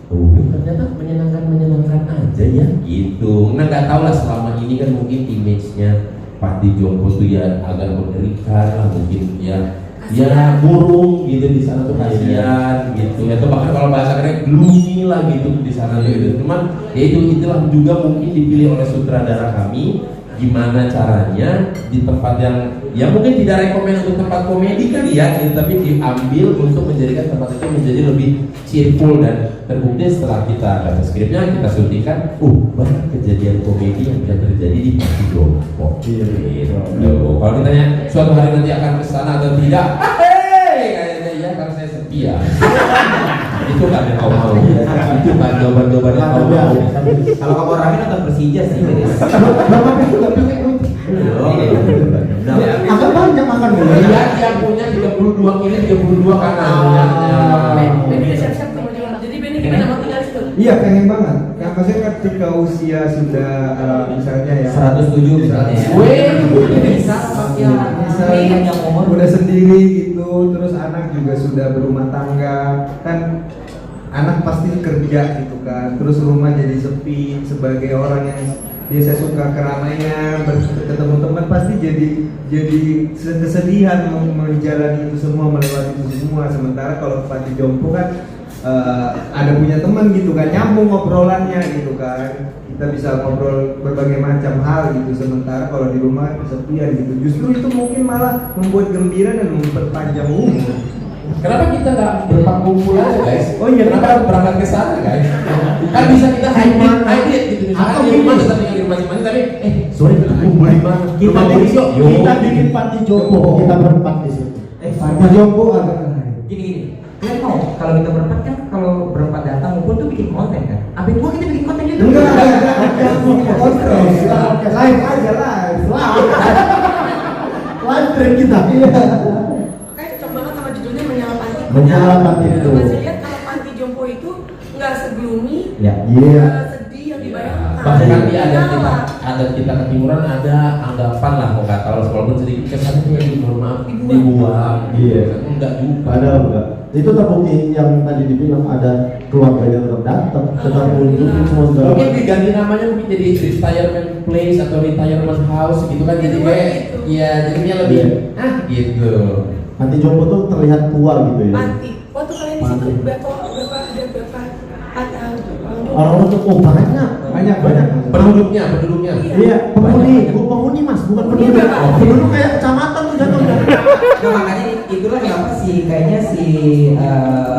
A: ternyata menyenangkan aja ya gitu. Nah nggak tahu lah selama ini kan mungkin image-nya panti jompo tuh ya agak mengerikan lah mungkin ya burung gitu di sana tuh kasihan gitu. Atau bahkan kalau bahasa keren gloomy lah gitu di sana gitu. Cuman ya itulah juga mungkin dipilih oleh sutradara kami gimana caranya di tempat yang ya mungkin tidak rekomend untuk tempat komedi kan ya gitu, tapi diambil untuk menjadikan tempat itu menjadi lebih cheerful dan terbukti setelah kita baca skripnya kita syutingkan banyak kejadian komedi yang bisa terjadi di panti jompo gitu. Kalau ditanya suatu hari nanti akan kesana atau tidak, kayaknya ya karena saya setia. Itu kan yang kau mau, itu kan jawaban-jawaban yang kau mau.
H: Kalau kamu rame nonton Persija sih.
J: Agak banyak makan dulu.
A: Iya, yang punya 32 kiri 32 kanan.
B: Benny udah siap-siap mau jualan. Jadi Benny gimana mau tinggal di situ?
D: Iya pengen banget. Yang maksudnya ketika usia sudah misalnya ya
H: 107 misalnya.
A: Bisa
H: yang umur
D: udah sendiri gitu, terus anak juga sudah berumah tangga, kan anak pasti kerja gitu kan, terus rumah jadi sepi. Sebagai orang yang biasa suka keramaian, ketemu teman, pasti jadi kesedihan menjalani itu semua, melewati itu semua. Sementara kalau panti jompo kan ada punya teman gitu kan, nyambung ngobrolannya gitu kan, kita bisa ngobrol berbagai macam hal gitu. Sementara kalau di rumah kesepian gitu, justru itu mungkin malah membuat gembira dan memperpanjang umur.
A: Kenapa kita nggak berkumpul aja guys?
D: Oh iya,
A: kenapa berangkat ke sana guys? Kan bisa kita hybrid gitu, misalnya di rumah tetap tinggal di rumah masing-masing, tapi sorry kita kumpul di mana?
J: Kita bikin panti jompo, kita berempat di situ. Panti jompo agak
H: Gini, kalian mau kalau kita berempat kan, kalau berempat datang ngumpul tuh bikin konten kan? Apa itu kita bikin konten juga?
J: Enggak, live aja live stream kita.
B: Kayak cocok banget sama judulnya Menyala Panti.
J: Menyala Panti itu.
B: Masih lihat kalau panti jompo itu nggak segloomy,
J: Iya.
B: sedih yang dibayangkan.
A: Bahkan di adat kita ketimuran ada anggapan lah mau kata walaupun sedikit kesannya kayak mohon maaf dibuang.
J: Iya.
A: Enggak juga.
J: Padahal enggak. Itu terbukti yang tadi dibilang ada keluarganya tetap datang, tetap nunjukin semua segala.
A: Mungkin diganti namanya mungkin jadi retirement place atau retirement house gitu kan, jadi kayak ya jadinya lebih gitu.
J: Panti jompo tuh terlihat tua gitu ya.
B: Panti. Waktu kalian di situ berapa
J: Orang-orang tuh banyak.
A: Penduduknya.
J: Iya, penghuni mas, bukan penduduk. Penduduk kayak kecamatan tuh jatuhnya.
H: Nah, makanya itulah kenapa kayaknya si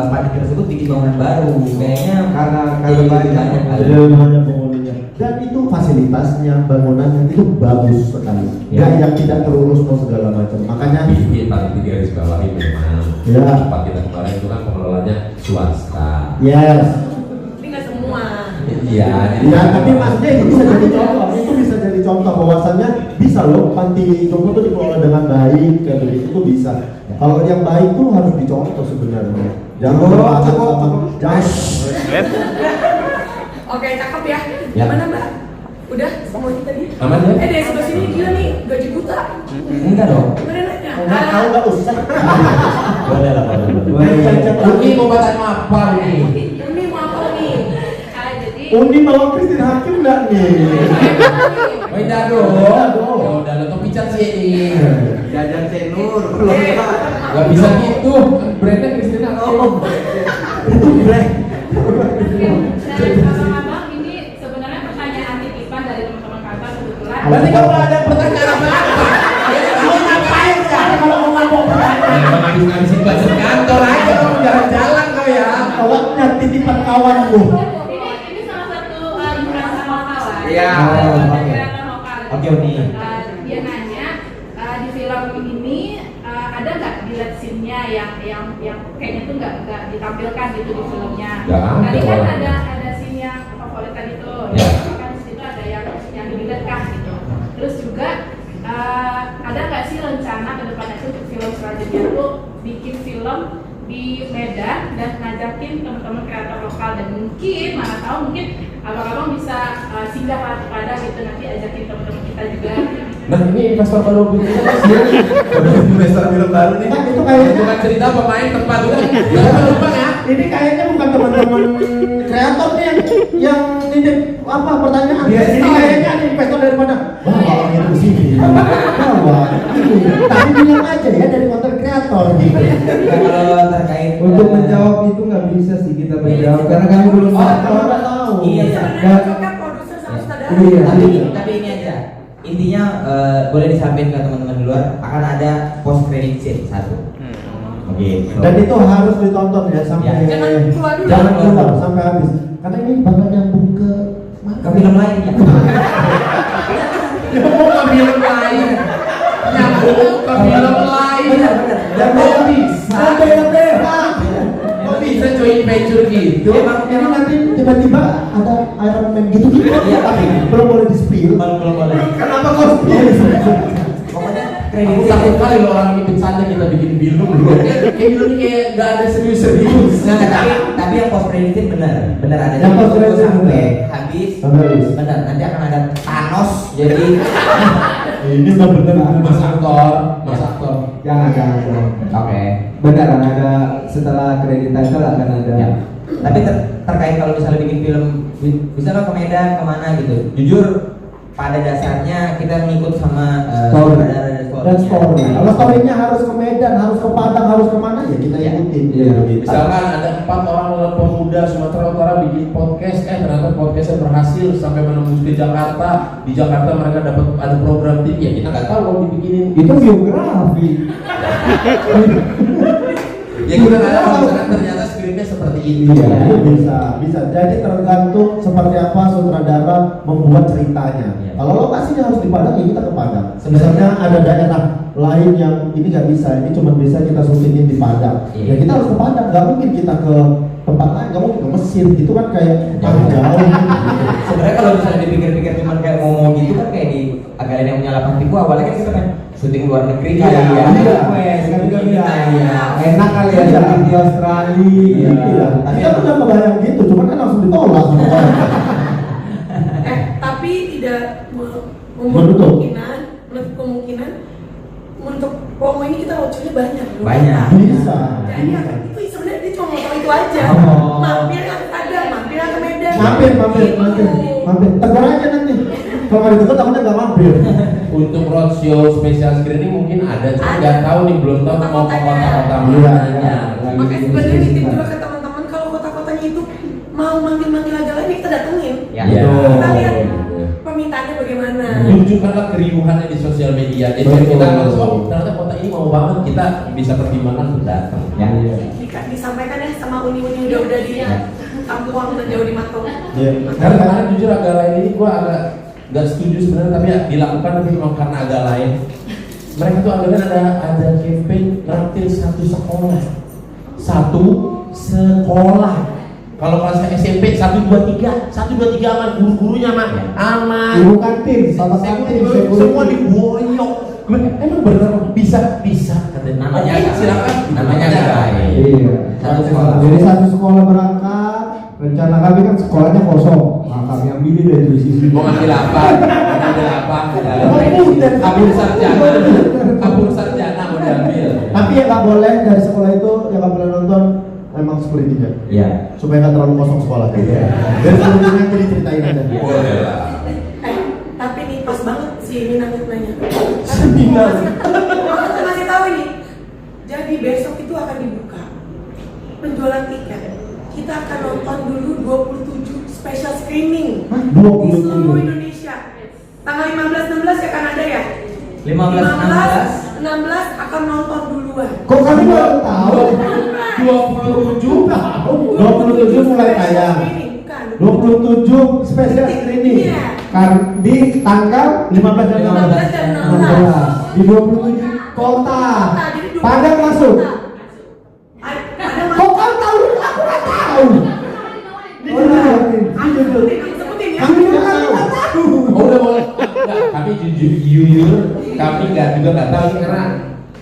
H: panti tersebut bikin bangunan baru. Kayaknya
D: karena
H: banyak
J: banyak penghuninya. dan itu fasilitasnya, bangunannya itu bagus sekali.
H: Ya.
J: Yang tidak terurus mau segala macam. Makanya
A: Ini paling tiga garis bawahi memang.
J: Ya.
A: Tempat kita kemarin itu kan pengelolanya swasta.
J: yes.
B: Tapi nggak semua.
A: Iya.
J: Ya, tapi maksudnya itu bisa jadi contoh. Itu bisa jadi contoh bahwasannya bisa loh panti jompo itu dikelola dengan baik kayak begitu tuh bisa. Kalau yang baik tuh harus dicontoh sebenarnya. Jangan jangan.
B: Oke, cakep ya.
A: Ya.
B: Gimana Mbak? Udah semuanya tadi?
A: Aman ya?
B: Dari sebelah sini gila nih, gaji buta.
H: Enggak dong.
B: Gimana nanya?
J: Nggak tahu nggak usah.
H: Boleh lah, boleh.
A: Ini mau baca apa nih?
B: Ini mau apa nih?
J: Uni mau Christine Hakim nggak nih?
A: Oh iya dong. Ya udah lo tuh bicara sih ini.
J: Jajan Senur.
A: Gak bisa gitu. Brandnya Christina Hakim.
J: Itu brand.
M: Dari abang-abang ini sebenarnya pertanyaan titipan dari teman-teman kantor kebetulan.
A: Berarti kalau ada pertanyaan apa? Kamu ngapain ya? Kalau mau ngomong pertanyaan. Emang habis-habisin budget kantor aja kamu jalan-jalan kau ya.
J: Awaknya titipan kawanmu.
M: Ini salah satu influencer lokal lah.
H: Iya.
M: Kreator lokal.
H: Oke, Uni.
M: Dia nanya di film ini ada nggak dilihat scene-nya yang kayaknya tuh nggak ditampilkan gitu di filmnya.
A: Nggak ada,
M: Tadi kan
A: orang.
M: ada scene yang favorit tadi tuh.
A: Ya.
M: Kan di situ ada yang dilihat kah gitu. Terus juga ada nggak sih rencana ke depannya tuh film selanjutnya tuh bikin film di Medan dan ngajakin teman-teman kreator lokal dan mungkin mana tahu mungkin abang-abang bisa singgah lah kepada gitu nanti ajakin teman-teman kita juga.
A: Nah ini investor baru kita sih. Investor film baru nih.
J: Nah, itu kayaknya
A: Bukan cerita pemain tempat udah. Jangan lupa ya.
J: ini kayaknya bukan teman-teman kreator nih yang nitip apa pertanyaan. Ini kayaknya ada investor dari mana? Wah, orang itu sini. Wah, ini. Tapi bilang aja ya dari konten kreator gitu.
H: Kalau terkait
D: Untuk menjawab itu nggak bisa sih kita menjawab karena kami belum
J: tahu.
H: Iya, iya.
J: Dan
B: Kan produser sama sutradara.
J: iya.
H: Tapi ini aja. Intinya boleh disampaikan ke teman-teman di luar akan ada post credit scene satu. Oke.
J: Dan itu harus ditonton ya sampai
B: Jangan keluar dulu.
J: Jangan keluar sampai habis. Karena ini bakal nyambung ke
H: Ke film lain ya.
A: Nyambung ke film lain. Nyambung ke film lain. Dan kok bisa? Kok bisa join venture gitu?
J: Ini nanti tiba-tiba ada Iron Man gitu gitu.
H: Iya, tapi
J: belum boleh di-spill.
H: belum boleh.
J: Kenapa kok spill?
H: Pokoknya
A: Aku
H: credit
A: takut
H: scene.
A: kali lo orang ini bercanda kita bikin film dulu. Kayak film ini kayak gak ada serius-serius.
H: Nah, tapi yang post credit scene benar ada.
J: Yang post credit scene
H: sampai
J: benar.
H: habis.
J: Habis.
H: Benar, nanti akan ada Thanos jadi
J: Ini udah bener
A: Mas aktor, Mas aktor.
D: jangan.
H: oke.
D: Beneran ada setelah kredit title akan ada.
H: Ya. Tapi terkait kalau misalnya bikin film bisa ke Medan kemana gitu. Jujur pada dasarnya kita ngikut sama
J: Story.
H: sutradara dan
J: Dan story. Kalau storynya harus ke Medan, harus ke Padang, harus kemana ya kita ikutin.
D: Iya.
A: Misalkan ada 4 orang pemuda Sumatera Utara bikin podcast, ternyata podcastnya berhasil sampai menembus ke Jakarta. Di Jakarta mereka dapat ada program TV, ya kita nggak tahu kalau dibikinin.
D: Itu biografi.
A: Ya kita nggak tahu misalkan ternyata skripnya seperti ini.
J: Iya, bisa. Jadi tergantung seperti apa sutradara membuat ceritanya.
H: Iya.
J: Kalau lokasinya harus di Padang, ya kita ke Padang.
H: Sebenarnya-
J: Misalnya ada daerah lain yang ini nggak bisa, ini cuma bisa kita syutingin di Padang.
H: Iya.
J: Ya kita harus ke Padang, nggak mungkin kita ke tempat lain, nggak mungkin ke Mesir, gitu kan kayak jauh.
H: Sebenarnya kalau misalnya dipikir-pikir cuman kayak ngomong gitu kan kayak di agak lain yang punya lapangan tipu awalnya kan kita kan syuting luar negeri kali ya.
D: Kan juga iya. Enak kali ya syuting di Australia.
J: Iya. Kita udah kebayang gitu, cuman kan langsung ditolak sama orang.
B: Tapi tidak
J: Menutup.
B: kemungkinan untuk promo ini kita lucunya banyak. loh.
H: Banyak.
J: Bisa.
B: Jadi itu sebenarnya dia cuma mau tahu itu aja.
H: Oh.
B: Mampir nggak ke Padang, mampir nggak ke Medan.
J: Mampir. Tegur aja nanti. Kalau nggak ditegur, takutnya nggak mampir.
A: Untuk roadshow spesial screening mungkin ada, cuma nggak tahu nih, belum tahu mau ke kota-kota
J: Iya.
A: mana.
B: Makanya sebenarnya nitip juga ke teman-teman kalau kota-kotanya itu mau manggil-manggil aja lagi kita datengin.
H: Ya.
B: Kita lihat permintaannya bagaimana.
A: Tunjukkanlah keriuhannya di sosial media. Jadi kita langsung, oh ternyata kota ini mau banget, kita bisa pergi mana pun datang.
H: Ya.
B: Disampaikan ya sama uni-uni udah dia. tampuang dan jauh di matong.
J: Iya.
A: Karena jujur agak lain ini gue agak nggak setuju sebenarnya, tapi ya dilakukan tapi memang karena agak lain. Mereka tuh agak ada campaign traktir satu sekolah. Kalau kelas SMP 1, 2, 3 aman, guru-gurunya aman.
J: Guru kantin, sama kantin,
A: semua diboyok. Emang benar bisa katanya.
H: Namanya
A: silakan.
H: Namanya guys.
J: Iya.
H: Satu sekolah.
J: Jadi satu sekolah berangkat. Rencana kami kan sekolahnya kosong. Nah, kami ambil dari sisi.
A: Mau ngambil apa? Kabur sarjana mau diambil.
J: Tapi yang nggak boleh dari sekolah itu yang nggak boleh nonton memang sepertiga.
H: Iya.
J: Supaya nggak terlalu kosong sekolah. Iya. Dan selanjutnya jadi ceritain aja.
A: Boleh lah.
B: Tapi nih pas banget si Minang nanya.
J: Minang.
B: Aku masih tahu ini. Jadi besok itu akan dibuka penjualan tiket. Kita akan nonton dulu 27 special screening di seluruh Indonesia. Tanggal 15-16 ya kan ada ya?
H: 15-16
B: akan nonton duluan.
J: Kok kami baru tahu? 27 mulai tayang. 27 special screening. Kan di tanggal 15 dan 16. Di 27 kota. Padang masuk. Kok kau tahu? Aku nggak tahu. Kami nggak tahu.
A: Udah boleh. Kami jujur, kami nggak tahu karena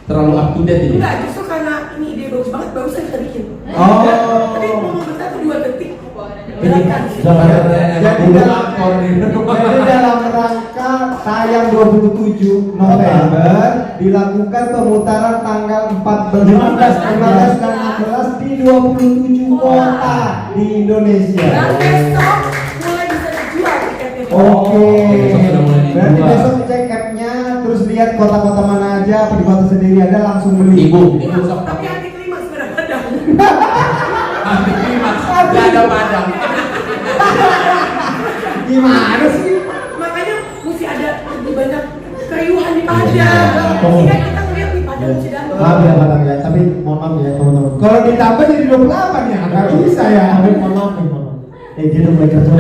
A: terlalu up to date ini.
B: Enggak, justru karena ini ide bagus banget, barusan kita bikin.
J: Oh.
B: Tapi ngomong bentar tuh 2 detik.
J: Jadi dalam rangka tayang 27 November dilakukan pemutaran tanggal 15 dan 16 di 27 kota di Indonesia.
B: Dan besok mulai bisa dijual tiketnya.
J: Oke. Berarti besok cek app-nya terus lihat kota-kota mana aja, apa di kota sendiri ada langsung beli.
A: Ibu
B: Tapi anti klimaks benar-benar.
A: anti klimaks, nggak ada padang.
J: Gimana sih?
B: Makanya mesti ada lebih banyak keriuhan di Padang. Sehingga kita ngeliat di Padang Cidahu.
J: Maaf ya Padang ya, tapi mohon maaf ya teman-teman. Kalau ditambah jadi 28 ya, nggak bisa ya. Mohon maaf. Dia udah mulai kerja.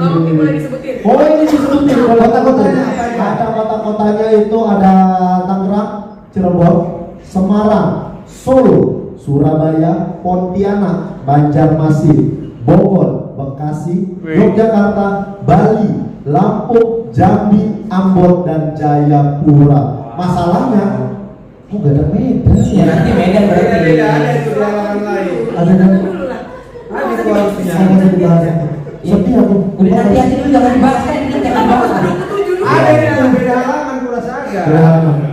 B: Mungkin boleh disebutin.
J: Oh ini disebutin kota-kotanya. Kota-kotanya itu ada Tangerang, Cirebon, Semarang, Solo, Surabaya, Pontianak, Banjarmasin, Bogor, Bekasi, Yogyakarta, Bali, Lampung, Jambi, Ambon, dan Jayapura. Masalahnya, kok gak ada Medan?
H: Ya nanti Medan berarti.
K: Ada itu di halaman lain.
J: Ada kan?
K: Ada koalisinya.
J: Saya masih dibahas. Sedih aku.
H: Udah hati-hati dulu jangan dibahas kan ini jangan dibahas.
K: Ada yang beda halaman kurang saja.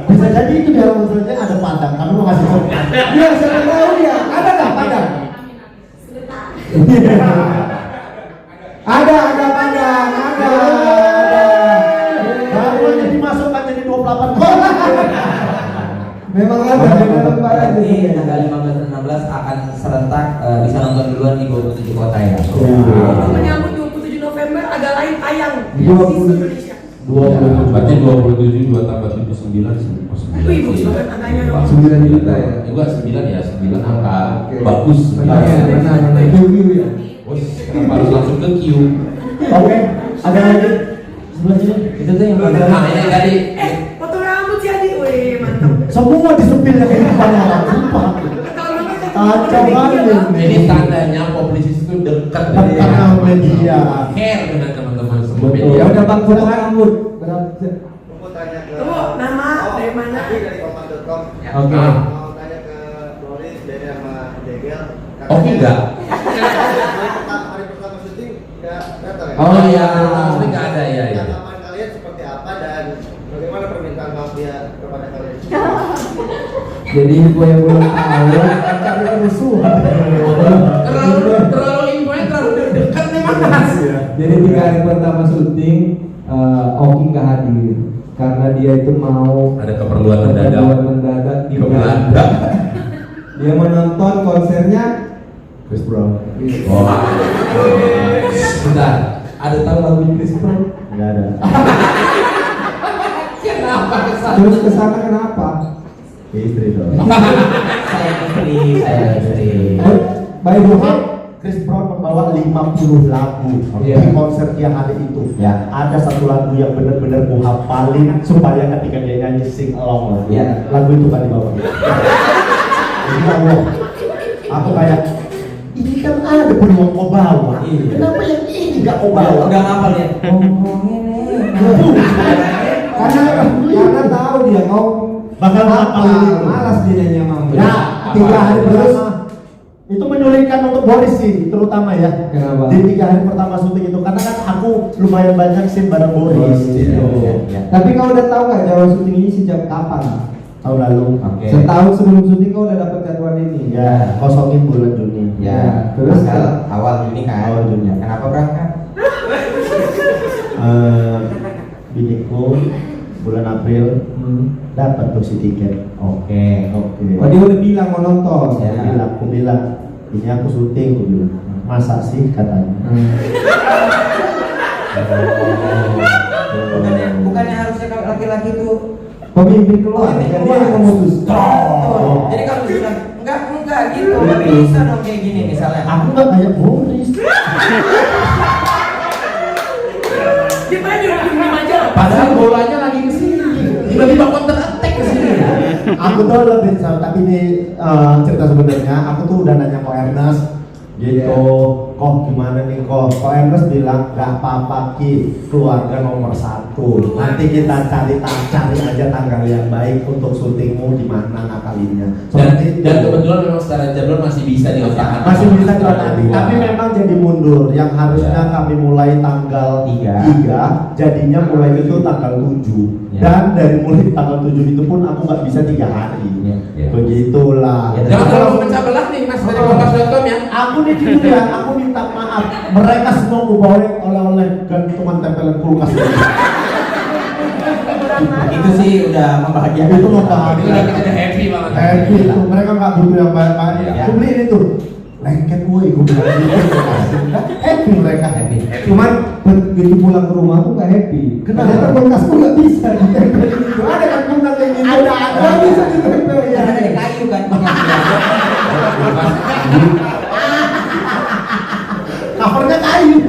J: Bisa jadi itu di halaman selanjutnya ada Padang. Kami mau kasih tahu. Iya, saya tahu ya. Ada nggak Padang? Ada Padang, ada. Baru aja dimasukkan jadi 28 kota. Memang ada
H: berarti tanggal 15 dan 16 akan serentak bisa nonton duluan di 27 kota ya.
B: Menyambut 27 November agak lain tayang di
J: 20.
B: Indonesia.
J: 20.
A: Berarti 27 2 tambah 7 9
B: Tapi ibu banget angkanya dong.
J: 9 juta ya.
A: Juga 9 ya, 9 angka. Bagus.
J: Benar.
A: Kenapa harus langsung ke Q?
J: Oke, ada lagi sebelah sini. Itu tuh yang ada.
A: Nah, ini tadi.
B: Potong rambut sih Adi, wih mantap.
J: Semua disepil ya kayak orang. Sumpah. Kacau banget.
A: Ini tandanya publisis itu dekat
J: Dengan media.
A: Care dengan teman-teman semua
J: Betul.
A: media.
J: Ya udah Bang potong rambut.
K: Mau tanya ke
B: Tunggu, nama dari mana?
K: dari kompas.com.
J: Oke.
K: Mau tanya ke Boris dari sama Jegel.
A: Oke enggak?
K: Hari pertama syuting nggak datang ya?
A: Oh iya, pasti nggak ada ya.
K: Tanggapan kalian seperti apa dan bagaimana permintaan maaf dia kepada kalian?
J: Jadi gue yang belum tahu karena musuhan.
A: Terlalu infonya terlalu dekat nih Mas.
D: Jadi 3 hari pertama syuting Oki nggak hadir karena dia itu mau
A: Ada keperluan
D: mendadak di
A: Belanda.
D: Dia menonton konsernya
J: Chris Brown.
A: Oh. Bentar, ada tahu lagu Chris Brown?
J: Enggak ada.
A: Kenapa kesana?
D: Terus kesana kenapa?
J: Istri dong.
H: Saya istri.
J: By the way, Chris Brown membawa 50 lagu di konser dia hari itu. Ya, ada satu lagu yang benar-benar ku hafalin supaya ketika dia nyanyi sing along lah. Ya, lagu itu kan dibawa. Jadi Allah, aku kayak ini kan ada peluang kau bawa. Kenapa yang ini nggak kau bawa?
H: Udah ngapal ya.
D: Karena tahu dia kau
J: bakal hafal.
D: Malas dia nyanyi sama kamu.
J: Ya, 3 hari pertama itu menyulitkan untuk Boris sih, terutama ya.
D: Kenapa?
J: Di 3 hari pertama syuting itu, karena kan aku lumayan banyak scene bareng Boris.
D: Tapi kau udah tahu nggak jadwal syuting ini sejak kapan?
J: Tahun lalu.
D: Setahun sebelum syuting kau udah dapat jadwal ini.
J: Ya, kosongin bulan Juni.
H: Ya,
D: terus
H: awal Juni kan.
J: Awal Juni.
H: Kenapa berangkat?
J: Biniku bulan April dapat tuh si tiket.
H: Oke.
D: Oh, dia udah bilang mau nonton.
J: Ya, aku bilang ini aku syuting, aku bilang. Masa sih katanya.
H: Bukannya harusnya kalau laki-laki tuh
D: pemimpin keluarga, dia yang memutus.
H: Jadi kalau bilang enggak gitu, nggak bisa dong kayak gini misalnya.
J: Aku nggak kayak Boris.
B: Gimana di aja?
A: Padahal bolanya lagi ke sini. Tiba-tiba counter attack ke sini.
J: Aku tuh lebih tapi ini cerita sebenarnya. Aku tuh udah nanya kok Ernest gitu, kok gimana nih kok Ernest bilang gak apa-apa Ki, keluarga nomor 1. Nanti kita cari aja tanggal yang baik untuk syutingmu di mana ngakalinnya.
A: Dan kebetulan memang secara jadwal masih bisa dilaksanakan.
J: Masih bisa dilaksanakan. Tapi memang jadi mundur. Yang harusnya kami mulai tanggal 3, jadinya mulai itu tanggal 7. Dan dari mulai tanggal 7 itu pun aku nggak bisa 3 hari. Begitulah.
A: Jangan terlalu memecah belah nih Mas dari kompas.com ya.
J: Aku nih gitu ya, aku minta maaf. Mereka semua aku bawain oleh-oleh gantungan tempelan kulkas.
H: Itu sih udah membahagiakan.
J: Itu membahagiakan.
A: Itu udah happy banget.
J: Happy itu. Mereka nggak butuh yang banyak. Aku beliin itu. Lengket gue, gue bilang gitu. Happy mereka.
D: Cuman begitu pulang ke rumah tuh nggak happy. Ternyata kulkasku nggak bisa ditempel gitu. Ada kan kulkas kayak gitu. Ada bisa ditempel ya.
H: Ada kayu kan.
J: Covernya kayu.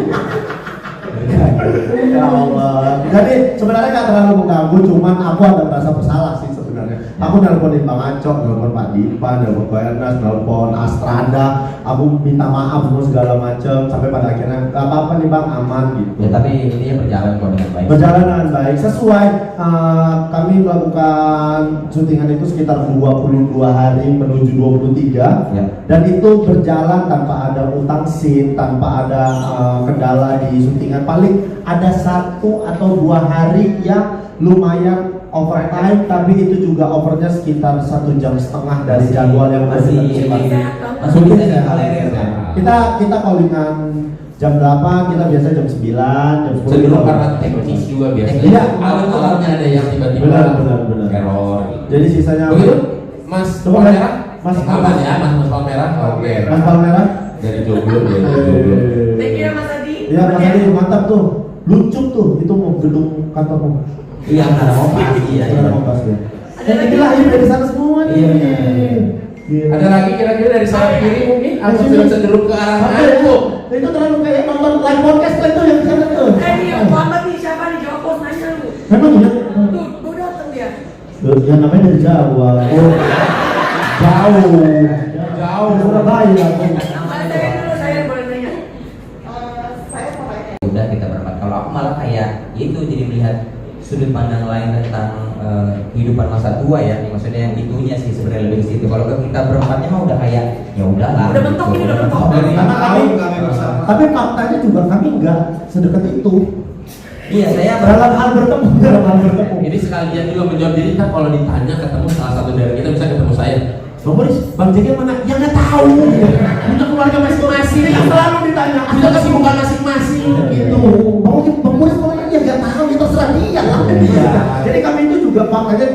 J: Ya Allah. Jadi sebenarnya nggak terlalu mengganggu, cuman aku ada merasa bersalah sih sebenarnya. Aku nelponin Bang Acok, nelpon Pak Dipa, nelpon Pak Ernest, nelpon Astrada. Aku minta maaf semua segala macam sampai pada akhirnya nggak apa-apa nih Bang, aman gitu.
H: Ya tapi ini berjalan kok dengan baik.
J: Berjalan dengan baik sesuai. Kami melakukan syutingan itu sekitar 22 hari menuju 23 dan itu berjalan tanpa ada utang scene, tanpa ada kendala di syutingan. Paling ada 1 atau 2 hari yang lumayan overtime, tapi itu juga overnya sekitar 1,5 jam dari jadwal yang masih
H: bisa ditolerir kan.
J: Kita callingan jam 8, kita biasa jam 9, jam 10.
A: Cenderung karena teknis juga biasanya.
J: Iya,
A: alat-alatnya ada yang tiba-tiba
J: benar.
A: error.
J: Jadi sisanya
A: begitu, Mas Palmera,
J: Mas
A: aman ya, Mas Palmera. Oke.
J: Mas Palmera
A: dari jomblo ya.
B: Thank you Mas Adi.
J: Iya, Mas Adi mantap tuh. Lucu tuh, itu mau gedung kantormu.
H: Iya, ada Kompas. Iya.
J: Ada lagi lahir dari sana semua nih.
H: Iya.
A: Ada lagi kira-kira dari sayap kiri mungkin atau sudah cenderung ke arah mana itu?
J: Itu terlalu kayak nonton live podcast itu yang sana tuh.
B: Yang Muhammad nih siapa nih jawab pos nanya lu.
J: Memang iya.
B: Tuh, gue dateng dia.
J: Yang namanya dari Jawa. Jauh. Surabaya.
B: Saya boleh nanya.
H: Udah kita berempat. Kalau aku malah kayak itu jadi melihat sudut pandang lain tentang kehidupan masa tua ya, maksudnya yang itunya sih sebenarnya lebih ke situ. Kalau kita berempatnya mah udah kayak ya udahlah.
B: Udah mentok ini udah mentok.
J: Tapi faktanya juga kami nggak sedekat itu.
H: Iya, saya
J: dalam hal bertemu.
A: Ini sekalian juga menjawab diri kan kalau ditanya ketemu salah satu dari kita bisa ketemu saya. Bang Boris, Bang Jegel mana? Ya nggak tahu. Punya keluarga masing-masing. Selalu ditanya. Punya kesibukan masing-masing gitu.
J: Bang Boris mana? Ya nggak tahu. Itu terserah dia lah. Jadi kami itu juga makanya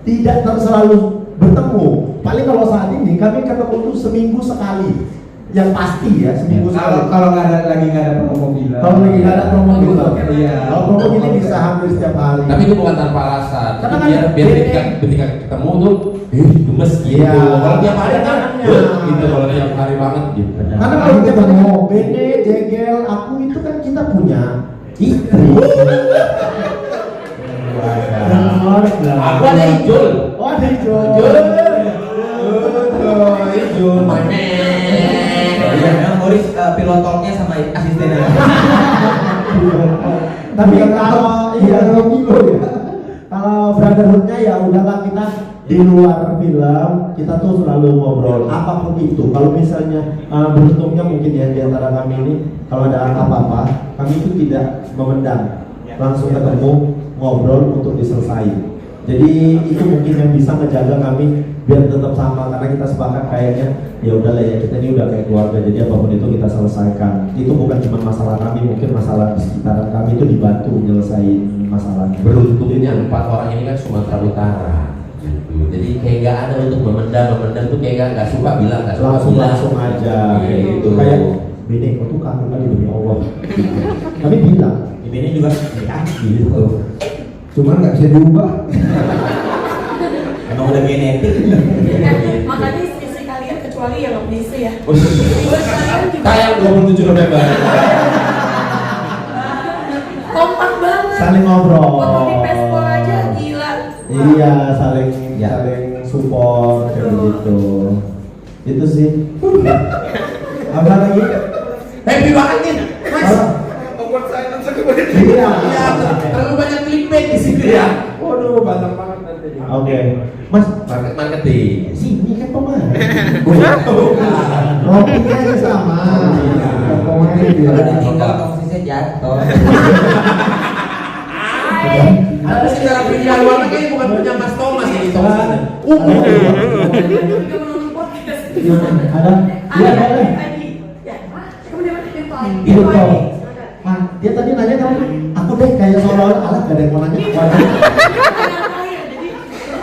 J: tidak selalu bertemu. Paling kalau saat ini kami ketemu itu seminggu sekali. yang pasti ya seminggu sekali.
D: Kalau nggak ada promo film.
J: Kalau lagi nggak ada promo film,
D: Iya.
J: kalau promo ini bisa hampir setiap hari.
A: Tapi itu bukan tanpa alasan.
J: Karena
A: Itu
J: kan
A: biar
J: beda.
A: ketika ketemu tuh, gemes gitu.
J: Iya.
A: Kalau tiap hari kan, gitu. Kalau tiap hari banget gitu.
J: Karena kalau kita ketemu Bene, Jegel, aku itu kan kita punya istri.
A: Aku ada Ijul.
J: Oh ada Ijul.
A: Ijul, my man.
H: Iya, memang Boris pilot talknya sama asistennya.
J: Tapi kalau kilo ya. Kalau brotherhoodnya ya udahlah, kita di luar film kita tuh selalu ngobrol apapun itu. Kalau misalnya beruntungnya mungkin ya di antara kami ini kalau ada apa-apa kami itu tidak memendam, langsung ketemu ngobrol untuk diselesaikan. Jadi itu mungkin yang bisa menjaga kami biar tetap sama, karena kita sepakat kayaknya ya udahlah ya, kita ini udah kayak keluarga, jadi apapun itu kita selesaikan. Itu bukan cuma masalah kami, mungkin masalah di sekitaran kami itu dibantu menyelesaikan masalahnya.
A: Beruntungnya 4 orang ini kan Sumatera Utara. Jadi kayak gak ada untuk memendam tuh kayak gak suka bilang, gak suka bilang.
J: Langsung aja
A: gitu.
J: Kayak Bene, kau tuh kangen kali demi Allah. Tapi bilang,
H: Bene juga ya gitu.
D: Cuman nggak bisa diubah.
H: Emang udah genetik.
B: Makanya istri kalian kecuali yang nggak bisa ya.
A: Kayak 27 November.
B: Kompak banget.
J: saling ngobrol.
B: Foto di pespol aja gila.
J: Iya, saling support kayak begitu. Itu sih. Apa lagi?
A: Happy banget nih, Mas.
J: Iya.
A: Terlalu banyak clickbait di sini ya.
J: Waduh, banyak banget nanti. Oke, Mas.
A: Marketing.
J: Sini kan pemain. Rotinya aja sama. Pemain dia.
H: Kalau ditinggal posisinya jatuh.
A: Ada secara pilihan warna kayaknya bukan punya Mas Thomas ini Thomas.
J: Ada. Iya, boleh. Itu kok. Dia tadi nanya kamu, aku deh kayak seolah-olah alat gak ada yang mau nanya.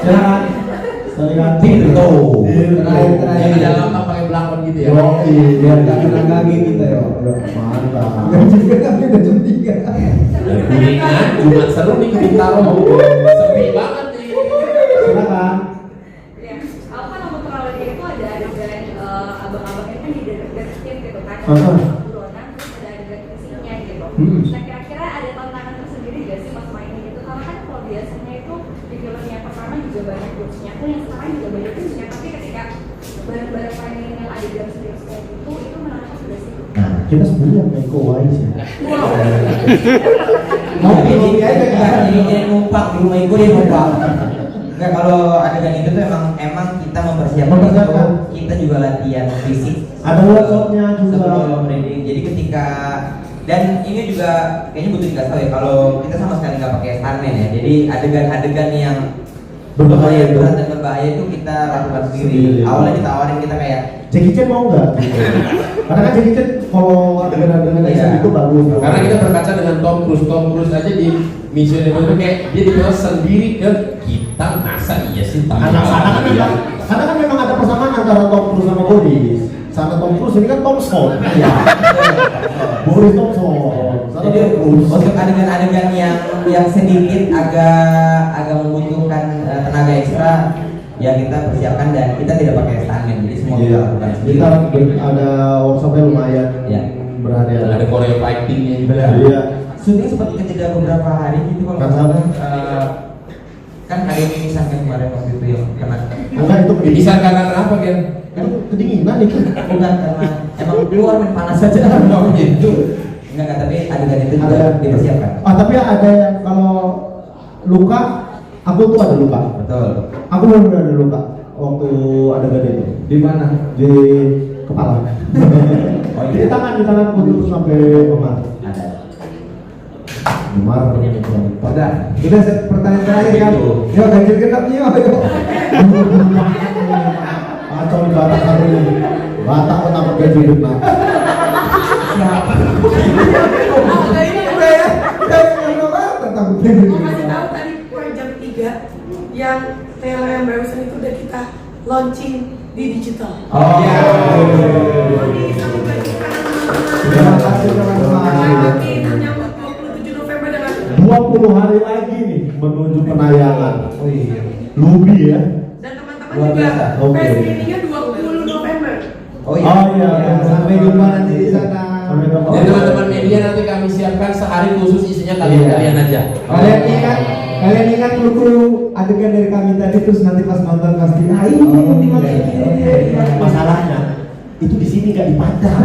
J: Jangan. Silakan.
A: Itu.
J: Terakhir.
A: Yang dalam apa pakai belakon gitu ya.
J: Biar gak kena kaki kita ya. Mantap.
D: Juga tapi udah jam 3.
A: Dari Kuningan, Jumat seru nih ke Bintaro. Sepi banget nih.
J: Silakan.
M: Ya, aku kan nonton Perawatnya itu ada adegan abang-abangnya kan di deketin gitu kan. Buronan terus ada adegan fisiknya gitu. Nah kira-kira ada tantangan tersendiri gak sih pas main gitu? Karena kan kalau biasanya itu di film yang pertama juga banyak jokesnya pun yang sekarang juga banyak jokesnya. Tapi ketika bareng-bareng mainin yang adegan serius kayak gitu, itu menantang gak sih?
J: Nah, kita sebenarnya main wise ya.
H: Mau pilih aja kan, jadi numpang di rumah ibu dia numpang. Enggak, kalau adegan itu tuh emang kita mempersiapkan itu, kita juga latihan fisik.
J: Ada workshopnya juga.
H: Sebelum reading. Jadi ketika dan ini juga kayaknya butuh dikasih tahu ya, kalau kita sama sekali nggak pakai stuntman ya. Jadi adegan-adegan yang berbahaya, berat dan berbahaya itu kita lakukan sendiri. Awalnya ditawarin kita kayak
J: Jackie Chan mau nggak? Karena kan Jackie Chan kalau adegan-adegan action itu bagus.
A: Karena kita berkaca dengan Tom Cruise aja di Mission Impossible kayak dia dibilang sendiri ke kita, masa iya sih
J: Karena kan memang ada persamaan antara Tom Cruise sama Boris. Sama Tom Cruise ini kan Thompson. Iya. Boris Thompson.
H: jadi untuk adegan-adegan yang sedikit agak membutuhkan tenaga ekstra ya kita persiapkan dan kita tidak pakai stuntman, jadi semua kita lakukan sendiri.
J: Kita ada workshopnya lumayan berhari-hari.
A: Ada choreo fightingnya juga.
J: Iya.
H: Syuting sempat kejeda beberapa hari gitu kalau nggak salah. Kan hari ini sampai kemarin waktu itu yang kena.
J: Enggak, itu
A: bisa karena apa kan?
J: Kan kedinginan itu.
H: Bukan, karena emang keluar main panas saja. Gitu. Enggak, tapi adegan itu juga dipersiapkan.
J: Tapi ada yang kalau luka, aku tuh ada luka.
H: Betul.
J: Aku benar-benar ada luka waktu adegan itu. Di mana? Di kepala. Di tangan aku terus sampai memar.
H: Ada.
J: Memar.
D: Udah pertanyaan terakhir kan. Yuk ganjil genap yuk.
J: Kacau di Batak hari ini. Batak kenapa ganjil genap?
B: Mau kasih tahu tadi per jam 3 yang trailer yang barusan itu udah kita launching di digital.
J: Oh iya. Terima kasih teman-teman.
B: Menyambut 27 November dengan
J: 20 hari lagi nih menuju penayangan. Oh iya. Lubi ya.
B: dan teman-teman
J: Luar
B: juga
J: biasa. Oke.
B: press meetingnya 20 November.
J: Oh iya. Sampai jumpa nanti di sana. Sampai jumpa.
A: Dan teman-teman media nanti kami siapkan sehari khusus isinya kalian aja.
J: Kalian ingat kru adegan dari kami tadi terus nanti pas nonton pasti ini masalahnya itu di sini nggak dipandang.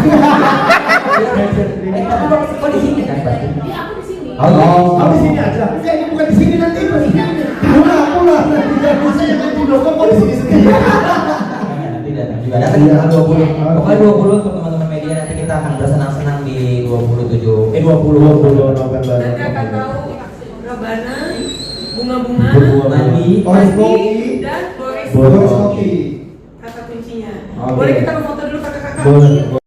H: Kok di sini kan pasti?
M: Iya, aku di sini.
J: Oh, di sini aja. Kayaknya bukan di sini nanti pulang. Masa yang nanti kok di sini sendiri?
H: Nanti datang juga datang di tanggal 20. Pokoknya 20 untuk teman-teman media nanti kita akan bersenang-senang di 20 November.
B: Nanti akan tahu Rabana, bunga-bunga,
H: Mandi,
J: Boris Kopi,
B: dan Boris
J: Kopi.
B: kata kuncinya.
J: Oke.
B: Boleh kita foto dulu kakak-kakak?
J: Boleh.